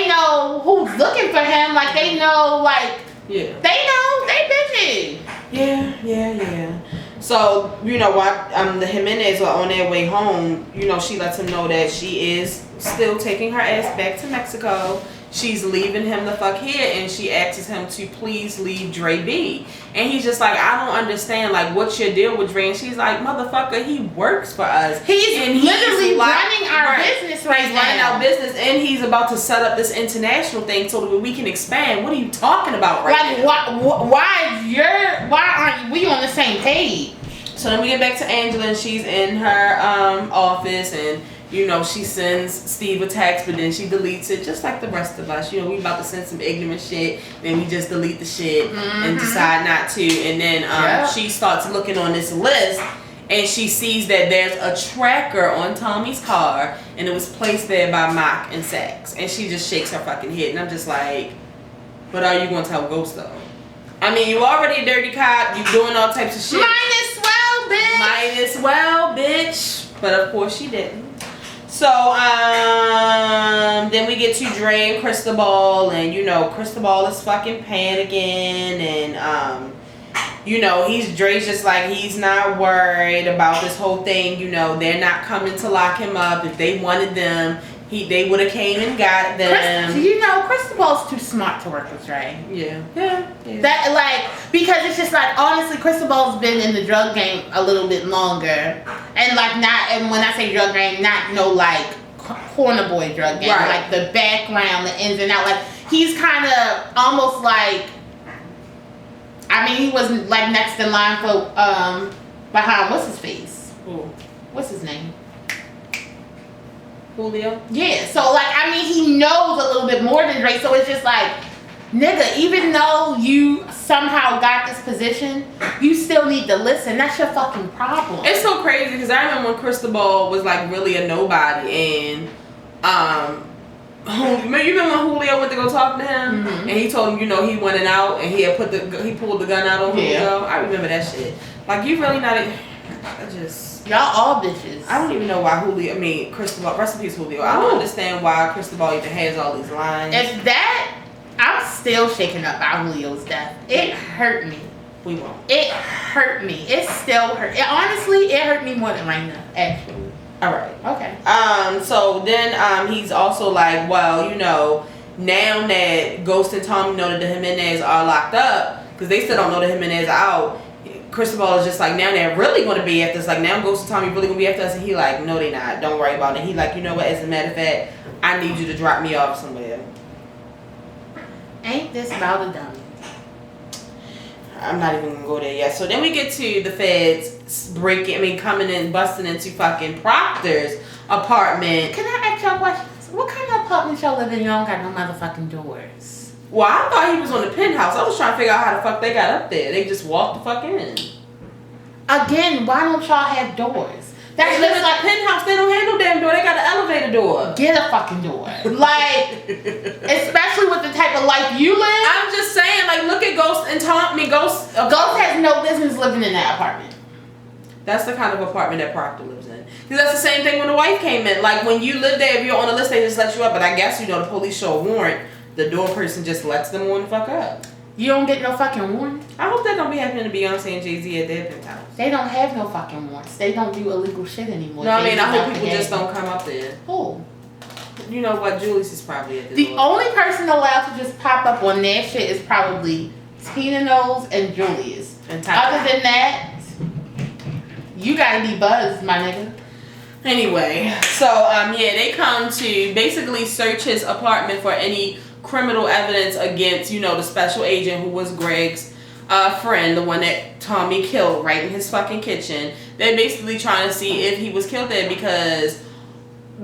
Speaker 2: know who's looking for him. Like, they know, like,
Speaker 1: yeah.
Speaker 2: They know, they busy.
Speaker 1: Yeah. So, you know what, the Jimenez are on their way home. You know, she lets him know that she is still taking her ass back to Mexico. She's leaving him the fuck here, and she asks him to please leave Dre be. And he's just like, I don't understand, like, what's your deal with Dre? And she's like, motherfucker, he works for us.
Speaker 2: He's literally running our business right now. He's running our
Speaker 1: business, and he's about to set up this international thing so that we can expand. What are you talking about right now?
Speaker 2: Why aren't we on the same page?
Speaker 1: So then we get back to Angela, and she's in her office, and you know, she sends Steve a text, but then she deletes it, just like the rest of us. You know, we about to send some ignorant shit, then we just delete the shit and decide not to. And then she starts looking on this list, and she sees that there's a tracker on Tommy's car, and it was placed there by Mock and Sax. And she just shakes her fucking head, and I'm just like, but are you going to tell Ghost, though? I mean, you already a dirty cop, you doing all types of shit. Might as well, bitch. But of course she didn't. So, then we get to Dre and Cristobal, and, you know, Cristobal is fucking panicking, and, you know, Dre's just like, he's not worried about this whole thing, you know, they're not coming to lock him up. If they wanted them, they would have came and got them.
Speaker 2: You know, Cristobal's too smart to work with Dre.
Speaker 1: Yeah.
Speaker 2: That, like, because it's just like, honestly, Cristobal's been in the drug game a little bit longer. And, like, and when I say drug game, not no, like, corner boy drug game.
Speaker 1: Right.
Speaker 2: Like, the background, the ins and out. Like, he's kind of almost like, I mean, he was, like, next in line for, behind, what's his face?
Speaker 1: Ooh.
Speaker 2: What's his name?
Speaker 1: Julio?
Speaker 2: Yeah, so, like, I mean, he knows a little bit more than Drake, so it's just like, nigga, even though you somehow got this position, you still need to listen. That's your fucking problem.
Speaker 1: It's so crazy, because I remember when Cristobal was, like, really a nobody, and, you remember when Julio went to go talk to him, and he told him, you know, he went out, and he pulled the gun out on Julio? I remember that shit. Like, you really not,
Speaker 2: y'all all bitches.
Speaker 1: I don't even know why Cristobal, rest in peace Julio. I don't understand why Cristobal even has all these lines.
Speaker 2: If that, I'm still shaken up by Julio's death. It hurt me.
Speaker 1: We won't.
Speaker 2: It hurt me. It still hurt. Honestly, it hurt me more than right now, actually.
Speaker 1: Alright.
Speaker 2: Okay.
Speaker 1: So then he's also like, well, you know, now that Ghost and Tommy know that the Jimenez are locked up, because they still don't know the Jimenez out, Cristobal is just like, now they're really going to be after us. Like, now Ghost and Tommy really going to be after us. And he like, no, they not. Don't worry about it. He like, you know what? As a matter of fact, I need you to drop me off somewhere.
Speaker 2: Ain't this about a dummy?
Speaker 1: I'm not even going to go there yet. So then we get to the feds coming in, busting into fucking Proctor's apartment.
Speaker 2: Can I ask y'all questions? What kind of apartment y'all live in? You don't got no motherfucking doors.
Speaker 1: Well, I thought he was on the penthouse. I was trying to figure out how the fuck they got up there. They just walked the fuck in.
Speaker 2: Again, why don't y'all have doors?
Speaker 1: They live in a penthouse. They don't have no damn door. They got an elevator door.
Speaker 2: Get a fucking door. Like, especially with the type of life you live.
Speaker 1: I'm just saying, like, look at Ghost and Tommy. Ghost
Speaker 2: has no business living in that apartment.
Speaker 1: That's the kind of apartment that Proctor lives in. Because that's the same thing when the wife came in. Like, when you live there, if you're on the list, they just let you up. But I guess, you know, the police show a warrant. The door person just lets them on the fuck up.
Speaker 2: You don't get no fucking warrant?
Speaker 1: I hope that don't be happening to Beyonce and Jay-Z at their penthouse.
Speaker 2: They don't have no fucking warrants. They don't do illegal shit anymore.
Speaker 1: No, I mean, I hope people just don't come up there.
Speaker 2: Who?
Speaker 1: You know what? Julius is probably at the door.
Speaker 2: The only person allowed to just pop up on their shit is probably Tina Knowles and Julius.
Speaker 1: And
Speaker 2: other than that, you gotta be buzzed, my nigga.
Speaker 1: Anyway, so, they come to basically search his apartment for any criminal evidence against, you know, the special agent who was Greg's friend, the one that Tommy killed right in his fucking kitchen. They're basically trying to see if he was killed there, because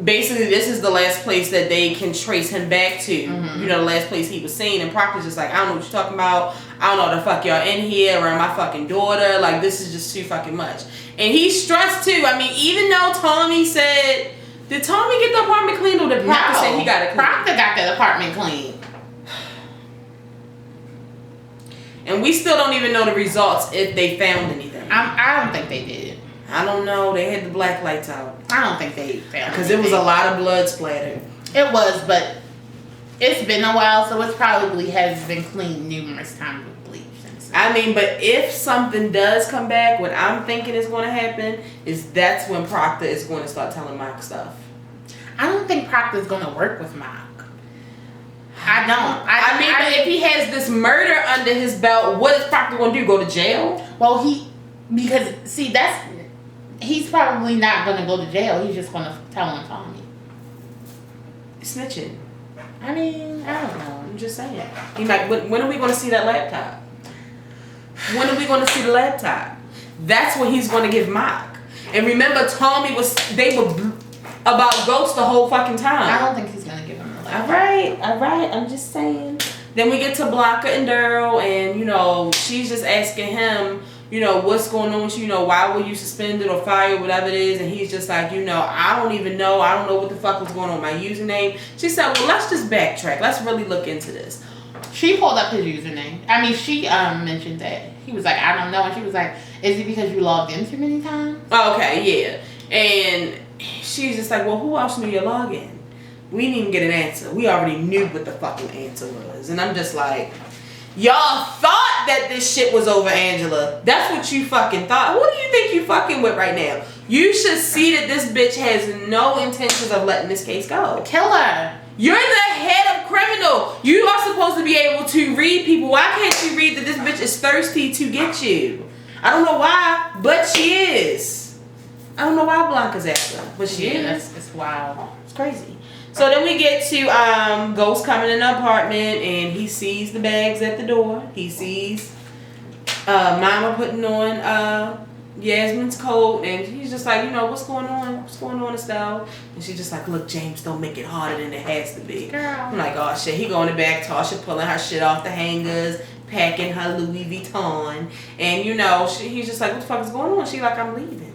Speaker 1: basically this is the last place that they can trace him back to. You know, the last place he was seen. And Proctor's just like, I don't know what you're talking about. I don't know what the fuck y'all in here around my fucking daughter. Like, this is just too fucking much. And he's stressed too. I mean, even though Tommy said, did Tommy get the apartment cleaned, or did Proctor say he got it cleaned?
Speaker 2: Proctor got that apartment cleaned.
Speaker 1: And we still don't even know the results if they found anything.
Speaker 2: I don't think they did.
Speaker 1: I don't know. They had the black lights out.
Speaker 2: I don't think they found
Speaker 1: because it was a lot of blood splattered.
Speaker 2: It was, but it's been a while, so it probably has been cleaned numerous times with bleach.
Speaker 1: I mean, but if something does come back, what I'm thinking is going to happen is that's when Proctor is going to start telling Mark stuff.
Speaker 2: I don't think Proctor's going to work with Mark. I don't.
Speaker 1: I mean, but if he has this murder under his belt, what is Proctor going to do? Go to jail?
Speaker 2: Well, he's probably not going to go to jail. He's just going to tell on Tommy.
Speaker 1: Snitching.
Speaker 2: I mean, I don't know.
Speaker 1: I'm just saying. He might. When are we going to see that laptop? When are we going to see the laptop? That's what he's going to give Mark. And remember, they were about Ghost the whole fucking time.
Speaker 2: I don't think he's going to give him the laptop.
Speaker 1: All right. I'm just saying. Then we get to Blanca and Daryl, and, she's just asking him, what's going on with you? Why were you suspended or fired, whatever it is? And he's just like, I don't even know. I don't know what the fuck was going on with my username. She said, well, let's just backtrack. Let's really look into this.
Speaker 2: She pulled up his username. I mean, she mentioned that. He was like, I don't know. And she was like, is it because you logged in too many times?
Speaker 1: Okay, yeah. And she's just like, well, who else knew your login? We didn't even get an answer. We already knew what the fucking answer was. And I'm just like, y'all thought that this shit was over Angela. That's what you fucking thought. Who do you think you fucking with right now? You should see that this bitch has no intentions of letting this case go.
Speaker 2: Kill her.
Speaker 1: You're the head of criminal. You are supposed to be able to read people. Why can't you read that this bitch is thirsty to get you? I don't know why, but she is. I don't know why Blanca's after her, but she is.
Speaker 2: It's wild.
Speaker 1: It's crazy. So then we get to Ghost coming in the apartment, and he sees the bags at the door. He sees Mama putting on Yasmin's coat, and he's just like, what's going on? What's going on, Estelle? And she's just like, look, James, don't make it harder than it has to be.
Speaker 2: Girl.
Speaker 1: I'm like, oh shit. He going back. Tasha pulling her shit off the hangers, packing her Louis Vuitton, and he's just like, what the fuck is going on? She's like, I'm leaving.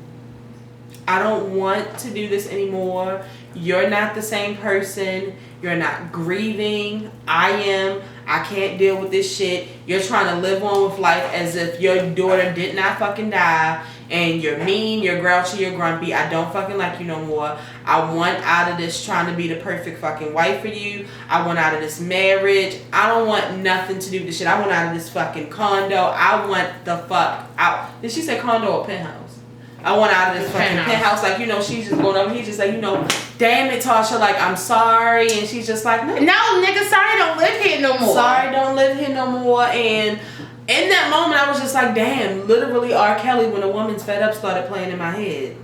Speaker 1: I don't want to do this anymore. You're not the same person. You're not grieving. I am. I can't deal with this shit. You're trying to live on with life as if your daughter did not fucking die. And you're mean, you're grouchy, you're grumpy. I don't fucking like you no more. I want out of this trying to be the perfect fucking wife for you. I want out of this marriage. I don't want nothing to do with this shit. I want out of this fucking condo. I want the fuck out. Did she say condo or penthouse? I want out of this fucking penthouse. Like, she's just going over. He's just like, damn it, Tasha. Like, I'm sorry. And she's just like, no,
Speaker 2: nigga, sorry, don't live here no more.
Speaker 1: Sorry, don't live here no more. And in that moment, I was just like, damn, literally R. Kelly, when a woman's fed up, started playing in my head.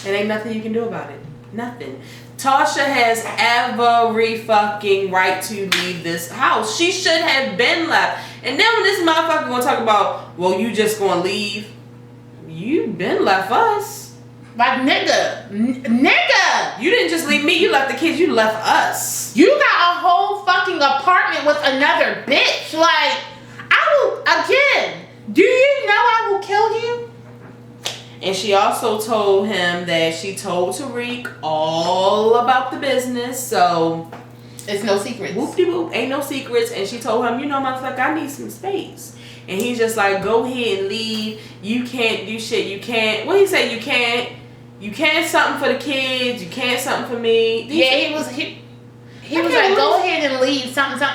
Speaker 1: And ain't nothing you can do about it. Nothing. Tasha has every fucking right to leave this house. She should have been left. And then when this motherfucker gonna talk about, well, you just gonna leave. You been left us.
Speaker 2: Like, nigga.
Speaker 1: You didn't just leave me. You left the kids. You left us.
Speaker 2: You got a whole fucking apartment with another bitch. Like, do you know I will kill you?
Speaker 1: And she also told him that she told Tariq all about the business. So,
Speaker 2: it's no secrets.
Speaker 1: Whoop-de-whoop. Ain't no secrets. And she told him, motherfucker, I need some space. And he's just like, go ahead and leave. You can't do shit. You can't. What he said? You can't something for the kids. You can't something for me.
Speaker 2: He was like, go ahead and leave. Something.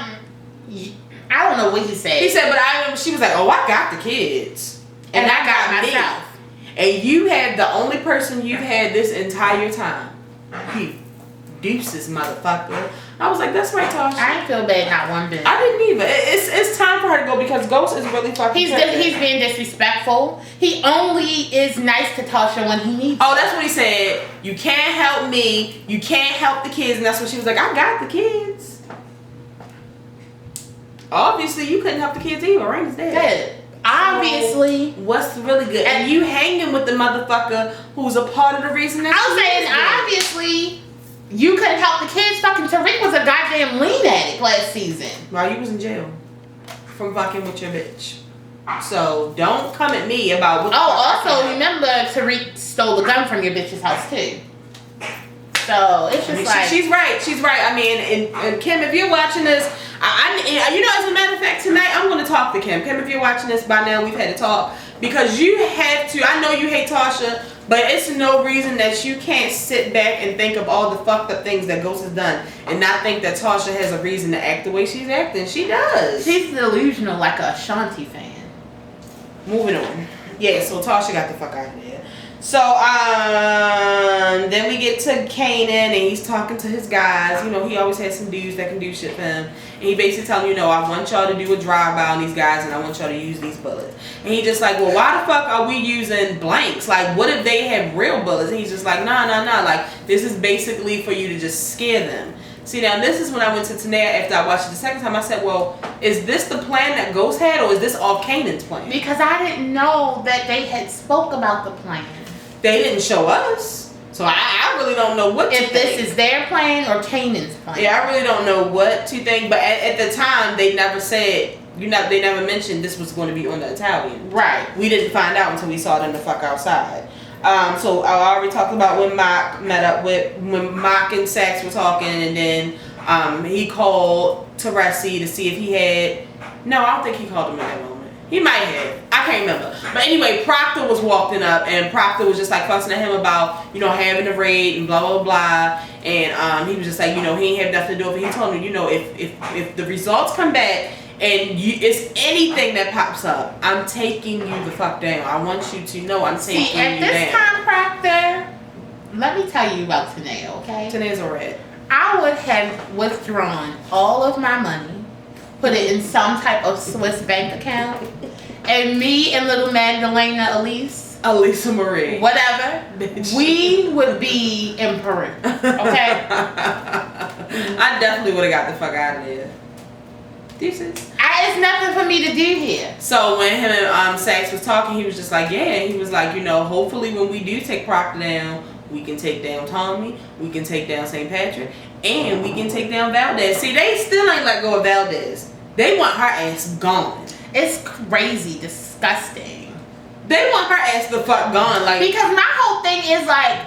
Speaker 2: I don't know what he said.
Speaker 1: He said, but she was like, oh, I got the kids. And I got myself. And you had the only person you've had this entire time. He deuces, motherfucker. I was like, that's right, Tasha.
Speaker 2: I didn't feel bad, not one bit.
Speaker 1: I didn't either. It's time for her to go because Ghost is really fucking
Speaker 2: He's being disrespectful. He only is nice to Tasha when he needs
Speaker 1: Oh, that's what he said. You can't help me. You can't help the kids. And that's what she was like, I got the kids. Obviously, you couldn't help the kids either. Raina's dead.
Speaker 2: Obviously.
Speaker 1: So, what's really good? And you hanging with the motherfucker who's a part of the reason that
Speaker 2: I was saying, obviously, you couldn't help the kids. Fucking Tariq was a goddamn lean addict last season.
Speaker 1: While you was in jail from fucking with your bitch. So don't come at me about what.
Speaker 2: Also remember Tariq stole the gun from your bitch's house too. So it's just
Speaker 1: she's right. I mean, and Kim, if you're watching this, as a matter of fact, tonight I'm going to talk to Kim. Kim, if you're watching this by now, we've had a talk because you have to. I know you hate Tasha, But it's no reason that you can't sit back and think of all the fucked up things that Ghost has done and not think that Tasha has a reason to act the way she's acting. She does.
Speaker 2: She's delusional like a Ashanti fan.
Speaker 1: Moving on. Yeah, so Tasha got the fuck out of there. So, then we get to Kanan and he's talking to his guys. You know, he always has some dudes that can do shit for him. And he basically telling you know, I want y'all to do a drive-by on these guys and I want y'all to use these bullets. And he just like, well, why the fuck are we using blanks? Like, what if they have real bullets? And he's just like, nah. Like, this is basically for you to just scare them. See, now this is when I went to Tanea after I watched it the second time. I said, well, is this the plan that Ghost had or is this all Kanan's plan?
Speaker 2: Because I didn't know that they had spoke about the plan.
Speaker 1: They didn't show us. So I really don't know what to think.
Speaker 2: If this is their plan or Kanan's plan.
Speaker 1: Yeah, I really don't know what to think. But at the time, they never said, they never mentioned this was going to be on the Italian.
Speaker 2: Right.
Speaker 1: We didn't find out until we saw them the fuck outside. So I already talked about when Mock met up when Mock and Sax were talking, and then he called Teresi to see if he had. No, I don't think he called him in that moment. He might have. I can't remember. But anyway, Proctor was walking up, and Proctor was just like fussing at him about, you know, having a raid and blah blah blah. And he was just like, you know, he ain't have nothing to do with it. He told me, you know, if the results come back and it's anything that pops up, I'm taking you the fuck down. I want you to know I'm taking you down.
Speaker 2: At this time, Proctor, let me tell you about Tanea, okay?
Speaker 1: Tanea's a red.
Speaker 2: I would have withdrawn all of my money, put it in some type of Swiss bank account, and me and little Magdalena
Speaker 1: Elisa Marie,
Speaker 2: whatever,
Speaker 1: bitch,
Speaker 2: we would be in Peru, okay?
Speaker 1: I definitely would have got the fuck out of there.
Speaker 2: It's nothing for me to do here.
Speaker 1: So when him and Sax was talking, he was just like, yeah, he was like, you know, hopefully when we do take Proctor down, we can take down Tommy, we can take down St. Patrick, and we can take down Valdez. See, they still ain't let go of Valdez. They want her ass gone.
Speaker 2: It's crazy, disgusting.
Speaker 1: They want her ass the fuck gone, like,
Speaker 2: because my whole thing is like,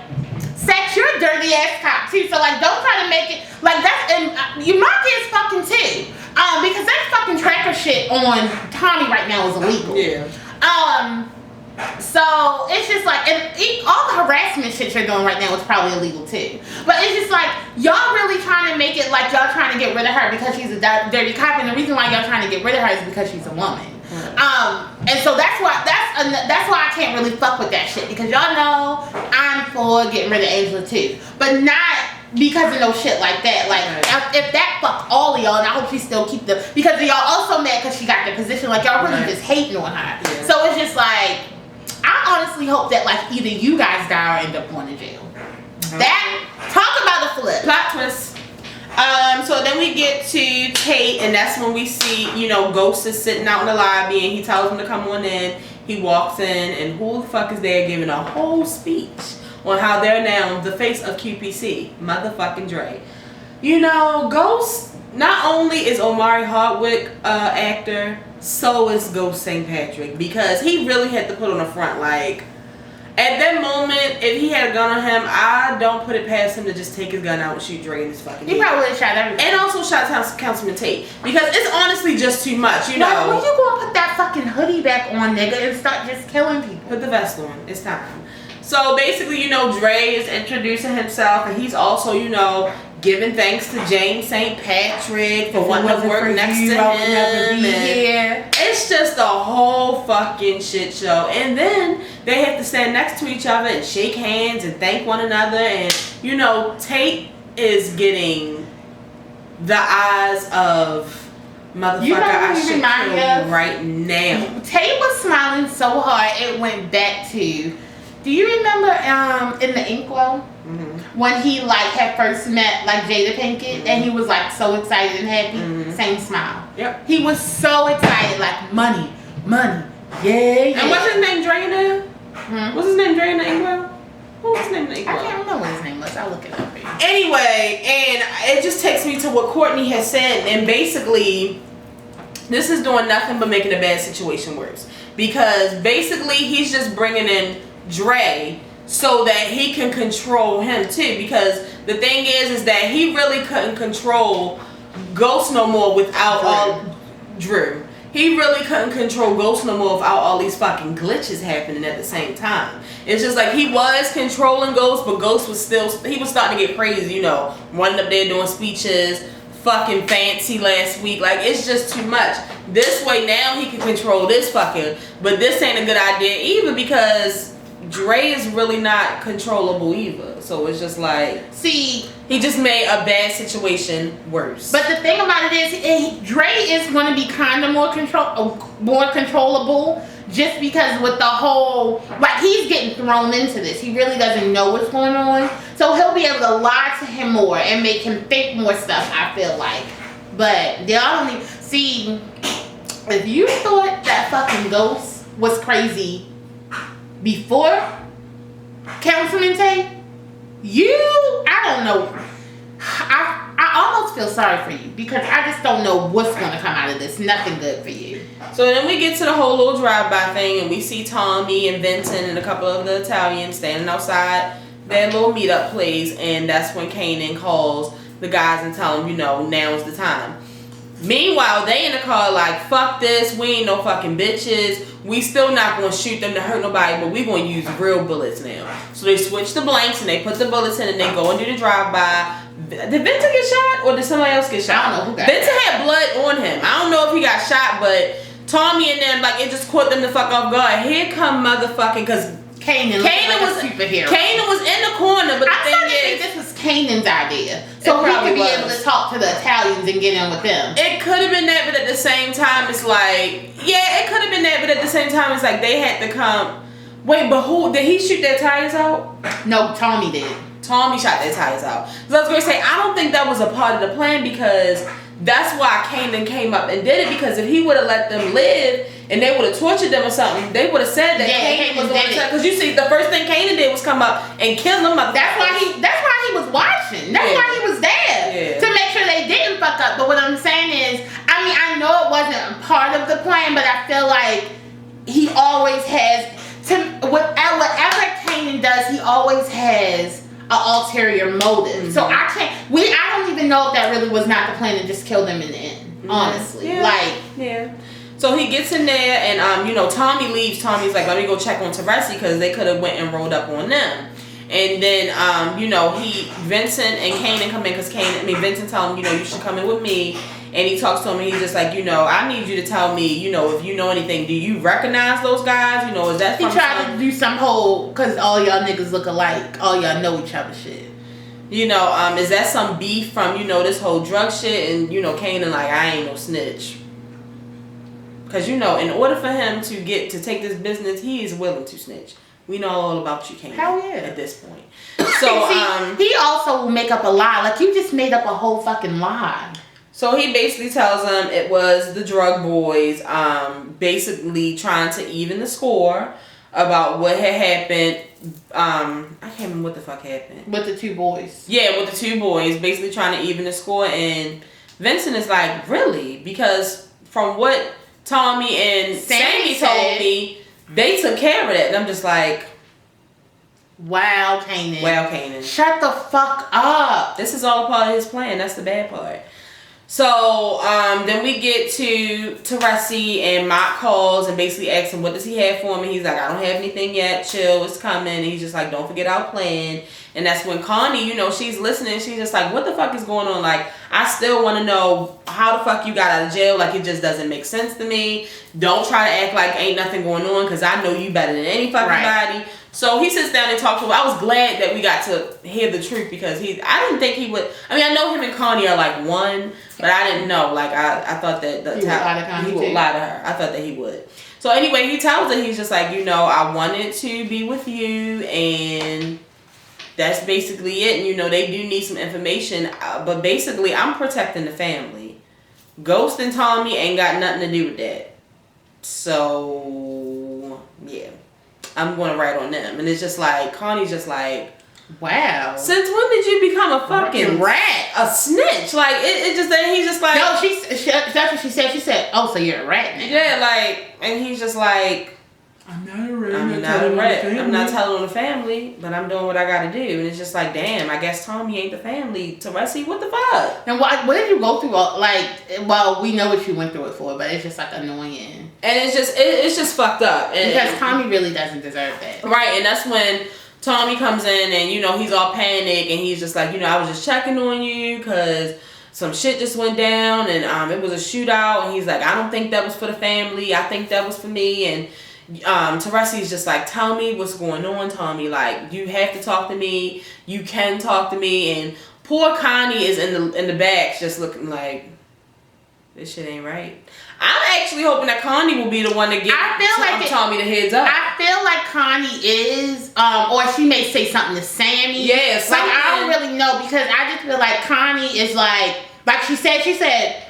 Speaker 2: Sex, you're a dirty ass cop too. So like, don't try to make it like that. And your market is fucking too. Because that fucking tracker shit on Tommy right now is illegal.
Speaker 1: Yeah.
Speaker 2: So it's just like, and all the harassment shit you're doing right now is probably illegal too. But it's just like, y'all really trying to make it like y'all trying to get rid of her because she's a dirty cop, and the reason why y'all trying to get rid of her is because she's a woman. And so that's why I can't really fuck with that shit, because y'all know I'm for getting rid of Angela too, but not because of no shit like that. Like, if that fuck all of y'all, and I hope she still keep the, because y'all also mad because she got the position, like y'all really just hating on her. Yeah. So it's just like, I honestly hope that like either you guys die or end up going to jail. That, talk about a flip.
Speaker 1: Plot twist. So then we get to Tate, and that's when we see, you know, Ghost is sitting out in the lobby, and he tells him to come on in. He walks in, and who the fuck is there giving a whole speech on how they're now the face of QPC, motherfucking Dre. You know, Ghost, not only is Omari Hardwick actor, so is Ghost St. Patrick, because he really had to put on the front, like, at that moment, if he had a gun on him, I don't put it past him to just take his gun out and shoot Dre in his fucking head.
Speaker 2: He probably would have shot everybody.
Speaker 1: And also shot Councilman Tate, because it's honestly just too much, you know.
Speaker 2: Like, when you gonna put that fucking hoodie back on, nigga, and start just killing people?
Speaker 1: Put the vest on. It's time. So basically, you know, Dre is introducing himself, and he's also, you know, giving thanks to James St. Patrick for wanting to work next to him. It's just a whole fucking shit show. And then they have to stand next to each other and shake hands and thank one another. And, you know, Tate is getting the eyes of motherfucker,
Speaker 2: you know
Speaker 1: I should kill you right now.
Speaker 2: Tate was smiling so hard it went back to, do you remember in the Inkwell? When he like had first met like Jada Pinkett, and he was like so excited and happy, same smile. Yep. He was so excited, like money, yeah.
Speaker 1: And what's his name, Dre now? What's his name, Dre in the Inkwell? What was his name in the Inkwell?
Speaker 2: I can't remember what his name was. I'll look it up for you.
Speaker 1: Anyway, and it just takes me to what Courtney has said, and basically, this is doing nothing but making a bad situation worse, because basically he's just bringing in Dre so that he can control him too, because the thing is that he really couldn't control Ghost no more without Drew. he really couldn't control Ghost no more without all these fucking glitches happening at the same time. It's just like he was controlling Ghost, but Ghost was still, he was starting to get crazy, you know, running up there doing speeches, fucking fancy last week. Like, it's just too much. This way now he can control this fucking, but this ain't a good idea either because Dre is really not controllable either. So it's just like,
Speaker 2: see,
Speaker 1: he just made a bad situation worse.
Speaker 2: But the thing about it is, Dre is going to be kind of more controllable, just because with the whole, like, he's getting thrown into this. He really doesn't know what's going on, so he'll be able to lie to him more and make him think more stuff. I feel like, but y'all don't even see. If you thought that fucking Ghost was crazy before Councilman Tay, I don't know. I almost feel sorry for you because I just don't know what's going to come out of this. Nothing good for you.
Speaker 1: So then we get to the whole little drive-by thing, and we see Tommy and Vincent and a couple of the Italians standing outside their little meetup place, and that's when Kanan calls the guys and tell them, you know, now's the time. Meanwhile, they in the car like, fuck this, we ain't no fucking bitches. We still not going to shoot them to hurt nobody, but we going to use real bullets now. So they switch the blanks and they put the bullets in and they go and do the drive-by. Did Vincent get shot or did somebody else get shot?
Speaker 2: I don't know who got
Speaker 1: Vincent
Speaker 2: shot.
Speaker 1: had blood on him. I don't know if he got shot, but Tommy and them, like, it just caught them the fuck off guard. Here come motherfucking, because
Speaker 2: Kanan was a superhero.
Speaker 1: Kanan was in the corner, but the thing is,
Speaker 2: this was Kanan's idea, so he could be able to talk to the Italians and get in with them.
Speaker 1: It could have been that, but at the same time, it's like, yeah, it could have been that, but at the same time, it's like they had to come. Wait, but who did he shoot their tires out?
Speaker 2: No, Tommy did.
Speaker 1: Tommy shot their tires out. So I was gonna say, I don't think that was a part of the plan because that's why Kanan came up and did it, because if he would have let them live and they would have tortured them or something, they would have said that Kanan was on the side. Because you see, the first thing Kanan did was come up and kill them motherfuckers.
Speaker 2: That's why he was watching. That's why he was there. To make sure they didn't fuck up. But what I'm saying is, I mean, I know it wasn't a part of the plan, but I feel like he always has, whatever Kanan does, he always has an ulterior motive. So I don't even know if that really was not the plan to just kill them in the end, honestly. So he gets in there and you know, Tommy leaves. Tommy's like, let me go check on Teresi because they could have went and rolled up on them. And then you know, Vincent and Kanan come in because Vincent tell him, you know, you should come in with me. And he talks to him and he's just like, you know, I need you to tell me, you know, if you know anything, do you recognize those guys? You know, is that from He tried to do some whole, because all y'all niggas look alike, all y'all know each other shit.
Speaker 1: You know, is that some beef from, you know, this whole drug shit? And, you know, Kanan like, I ain't no snitch. Because, you know, in order for him to take this business, he is willing to snitch. We know all about you, Kanan.
Speaker 2: Hell yeah.
Speaker 1: At this point. So,
Speaker 2: he also will make up a lie. Like, you just made up a whole fucking lie.
Speaker 1: So he basically tells them it was the drug boys basically trying to even the score about what had happened. I can't remember what the fuck happened.
Speaker 2: With the two boys.
Speaker 1: Yeah, with the two boys. Basically trying to even the score. And Vincent is like, really? Because from what Tommy and Sammy told me, they took care of that. And I'm just like,
Speaker 2: wow, Kanan.
Speaker 1: Wow, Kanan.
Speaker 2: Shut the fuck up.
Speaker 1: This is all a part of his plan. That's the bad part. So, then we get to Teresi and Mott calls and basically asks him, what does he have for me? He's like, I don't have anything yet. Chill, it's coming. And he's just like, don't forget our plan. And that's when Connie, you know, she's listening. She's just like, what the fuck is going on? Like, I still want to know how the fuck you got out of jail. Like, it just doesn't make sense to me. Don't try to act like ain't nothing going on because I know you better than any fucking body. So he sits down and talks to him. I was glad that we got to hear the truth because I didn't think he would. I mean, I know him and Connie are like one, but I didn't know. Like, I thought that he would lie to her. I thought that he would. So anyway, he tells her, he's just like, you know, I wanted to be with you and that's basically it. And, you know, they do need some information. But basically, I'm protecting the family. Ghost and Tommy ain't got nothing to do with that. So, yeah. I'm going to write on them. And it's just like, Connie's just like,
Speaker 2: wow.
Speaker 1: Since when did you become a fucking rat? A snitch? Like, it just, and he's just like.
Speaker 2: No, that's what she said. She said, oh, so you're a rat now.
Speaker 1: Yeah, like, and he's just like,
Speaker 2: I'm not a rat.
Speaker 1: I'm not telling on the family, but I'm doing what I gotta do. And it's just like, damn, I guess Tommy ain't the family. Teresi, what the fuck?
Speaker 2: And what did you go through? Like, well, we know what you went through it for, but it's just like annoying.
Speaker 1: And it's just fucked up. And,
Speaker 2: because Tommy really doesn't deserve that.
Speaker 1: Right, and that's when Tommy comes in and, you know, he's all panicked and he's just like, you know, I was just checking on you because some shit just went down and it was a shootout. And he's like, I don't think that was for the family. I think that was for me. And Teresi's just like, tell me what's going on, Tommy. Like, you have to talk to me. You can talk to me. And poor Connie is in the back just looking like, this shit ain't right. I'm actually hoping that Connie will be the one to get Tommy the heads up.
Speaker 2: I feel like Connie is, or she may say something to Sammy.
Speaker 1: Yeah,
Speaker 2: like I don't really know because I just feel like Connie is like she said,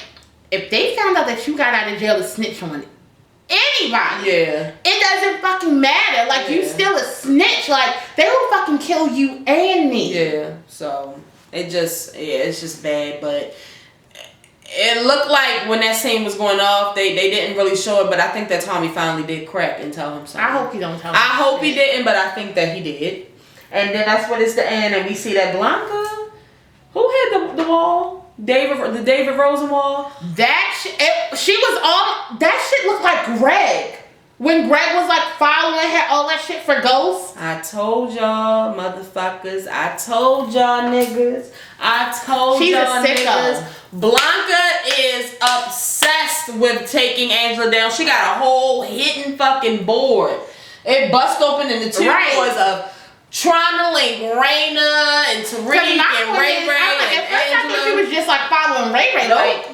Speaker 2: if they found out that you got out of jail to snitch on anybody,
Speaker 1: it
Speaker 2: doesn't fucking matter. Like you still a snitch. Like they will fucking kill you and me.
Speaker 1: Yeah. So it's just bad, but. It looked like when that scene was going off, they didn't really show it, but I think that Tommy finally did crack and tell him something.
Speaker 2: I hope he don't tell him.
Speaker 1: I hope he didn't, but I think that he did. And then that's what it's the end, and we see that Blanca, who had the wall? The David Rosen wall?
Speaker 2: That shit looked like Greg. When Greg was like following her, all that shit for ghosts.
Speaker 1: I told y'all, motherfuckers. I told y'all, niggas. I told y'all, niggas. Blanca is obsessed with taking Angela down. She got a whole hidden fucking board. It bust open in the two boards of trying to link Raina and Tariq and Ray Ray and Angela.
Speaker 2: I thought she was just like following Ray Ray. Like,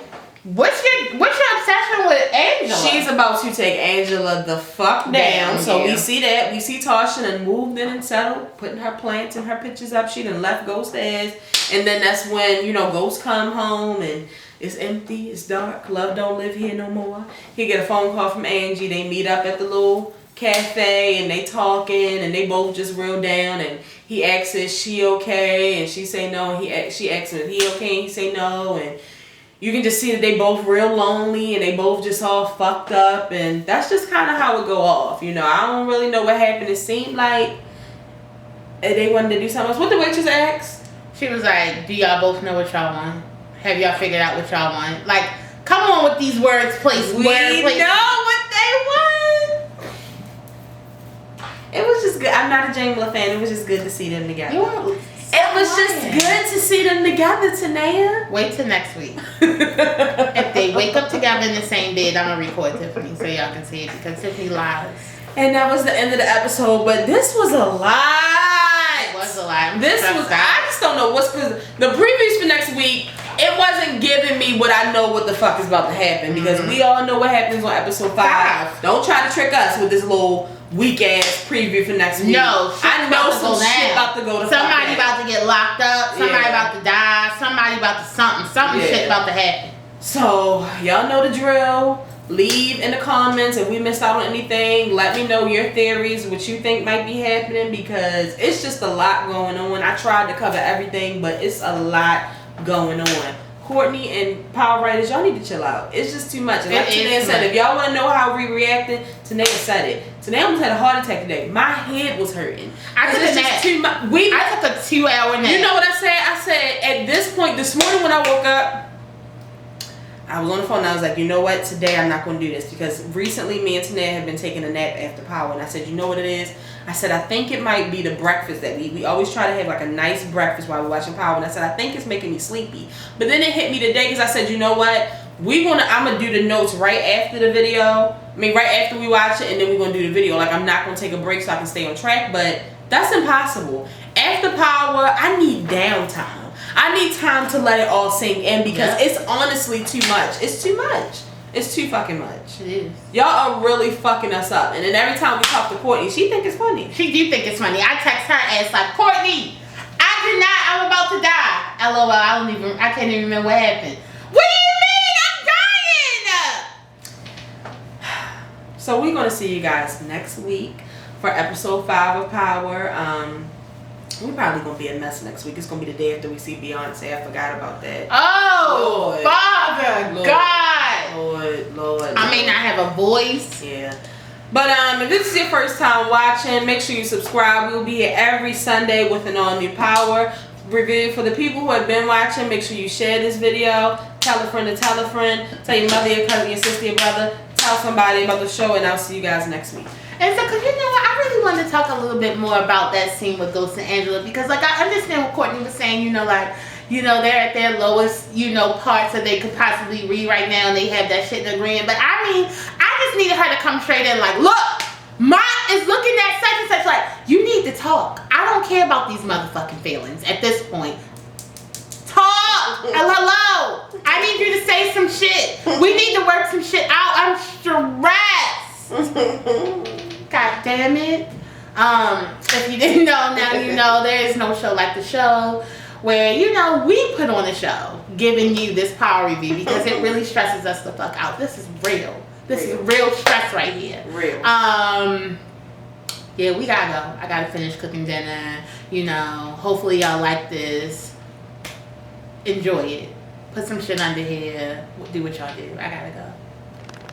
Speaker 2: what's your obsession with Angela?
Speaker 1: She's about to take Angela the fuck down. So we see that. We see Tasha and moved in and settled, putting her plants and her pictures up. She done left Ghost ass. And then that's when, you know, Ghost come home and it's empty, it's dark, love don't live here no more. He get a phone call from Angie. They meet up at the little cafe and they talking and they both just real down and he asks, is she okay? And she say no. She asks him, is he okay? And he say no. And you can just see that they both real lonely and they both just all fucked up. And that's just kind of how it go off. You know, I don't really know what happened. It seemed like they wanted to do something else. What the waitress asked?
Speaker 2: She was like, do y'all both know what y'all want? Have y'all figured out what y'all want? Like, come on with these words, please.
Speaker 1: We know what they want. It was just good. I'm not a Jamila fan. It was just good to see them together. It was just good to see them together, Tanea.
Speaker 2: Wait till next week. If they wake up together in the same bed, I'm going to record Tiffany so y'all can see it because Tiffany lies.
Speaker 1: And that was the end of the episode, but this was a lot.
Speaker 2: It was a lot.
Speaker 1: I just don't know what's, because the previews for next week, it wasn't giving me what I know what the fuck is about to happen because we all know what happens on episode 5. Don't try to trick us with this little weak ass preview for next week.
Speaker 2: No,
Speaker 1: I know some shit about to go to
Speaker 2: somebody about to get locked up, somebody about to die, somebody about to something shit about to happen.
Speaker 1: So y'all know the drill. Leave in the comments if we missed out on anything. Let me know your theories, what you think might be happening, because it's just a lot going on. I tried to cover everything, but it's a lot going on. Courtney and Power Writers, y'all need to chill out. It's just too much. And like Tanea said, if y'all want to know how we reacted, Tanea said it. Tanea almost had a heart attack today. My head was hurting.
Speaker 2: I took a nap. I took a 2-hour nap.
Speaker 1: You know what I said? I said at this point, this morning when I woke up, I was on the phone and I was like, you know what? Today I'm not going to do this because recently me and Tanea have been taking a nap after Power. And I said, you know what it is? I said, I think it might be the breakfast that we always try to have like a nice breakfast while we're watching Power. And I said, I think it's making me sleepy. But then it hit me today because I said, you know what? I'm going to do the notes right after the video. I mean, right after we watch it, and then we're going to do the video. Like, I'm not going to take a break so I can stay on track. But that's impossible. After Power, I need downtime. I need time to let it all sink in because it's honestly too much. It's too much. It's too fucking much.
Speaker 2: It is.
Speaker 1: Y'all are really fucking us up. And then every time we talk to Courtney, she think it's funny.
Speaker 2: She do think it's funny. I text her ass like, Courtney, I cannot. I'm about to die. LOL. I can't even remember what happened. What do you mean? I'm dying.
Speaker 1: So we're gonna see you guys next week for episode 5 of Power. We're probably gonna be a mess next week. It's gonna be the day after we see Beyonce. I forgot about that.
Speaker 2: Oh, Lord. Father,
Speaker 1: Lord.
Speaker 2: God.
Speaker 1: Lord.
Speaker 2: I may not have a voice.
Speaker 1: Yeah. But if this is your first time watching, make sure you subscribe. We'll be here every Sunday with an all new power review. For the people who have been watching, make sure you share this video. Tell a friend to tell a friend. Tell your mother, your cousin, your sister, your brother. Tell somebody about the show, and I'll see you guys next week.
Speaker 2: And so, because you know what, I really wanted to talk a little bit more about that scene with Ghost and Angela, because like I understand what Courtney was saying, you know, like, you know, they're at their lowest, you know, parts that they could possibly read right now, and they have that shit in agreement. But I mean, I just needed her to come straight in like, look, Ma is looking at such and such, like, you need to talk. I don't care about these motherfucking feelings at this point. Talk! Hello! I need you to say some shit. We need to work some shit out. I'm stressed. God damn it. If you didn't know, now you know. There is no show like the show where, you know, we put on a show giving you this power review because it really stresses us the fuck out. This is real. This is real stress right here.
Speaker 1: Real.
Speaker 2: Yeah, we gotta go. I gotta finish cooking dinner. You know, hopefully y'all like this. Enjoy it. Put some shit under here. Do what y'all do. I gotta go.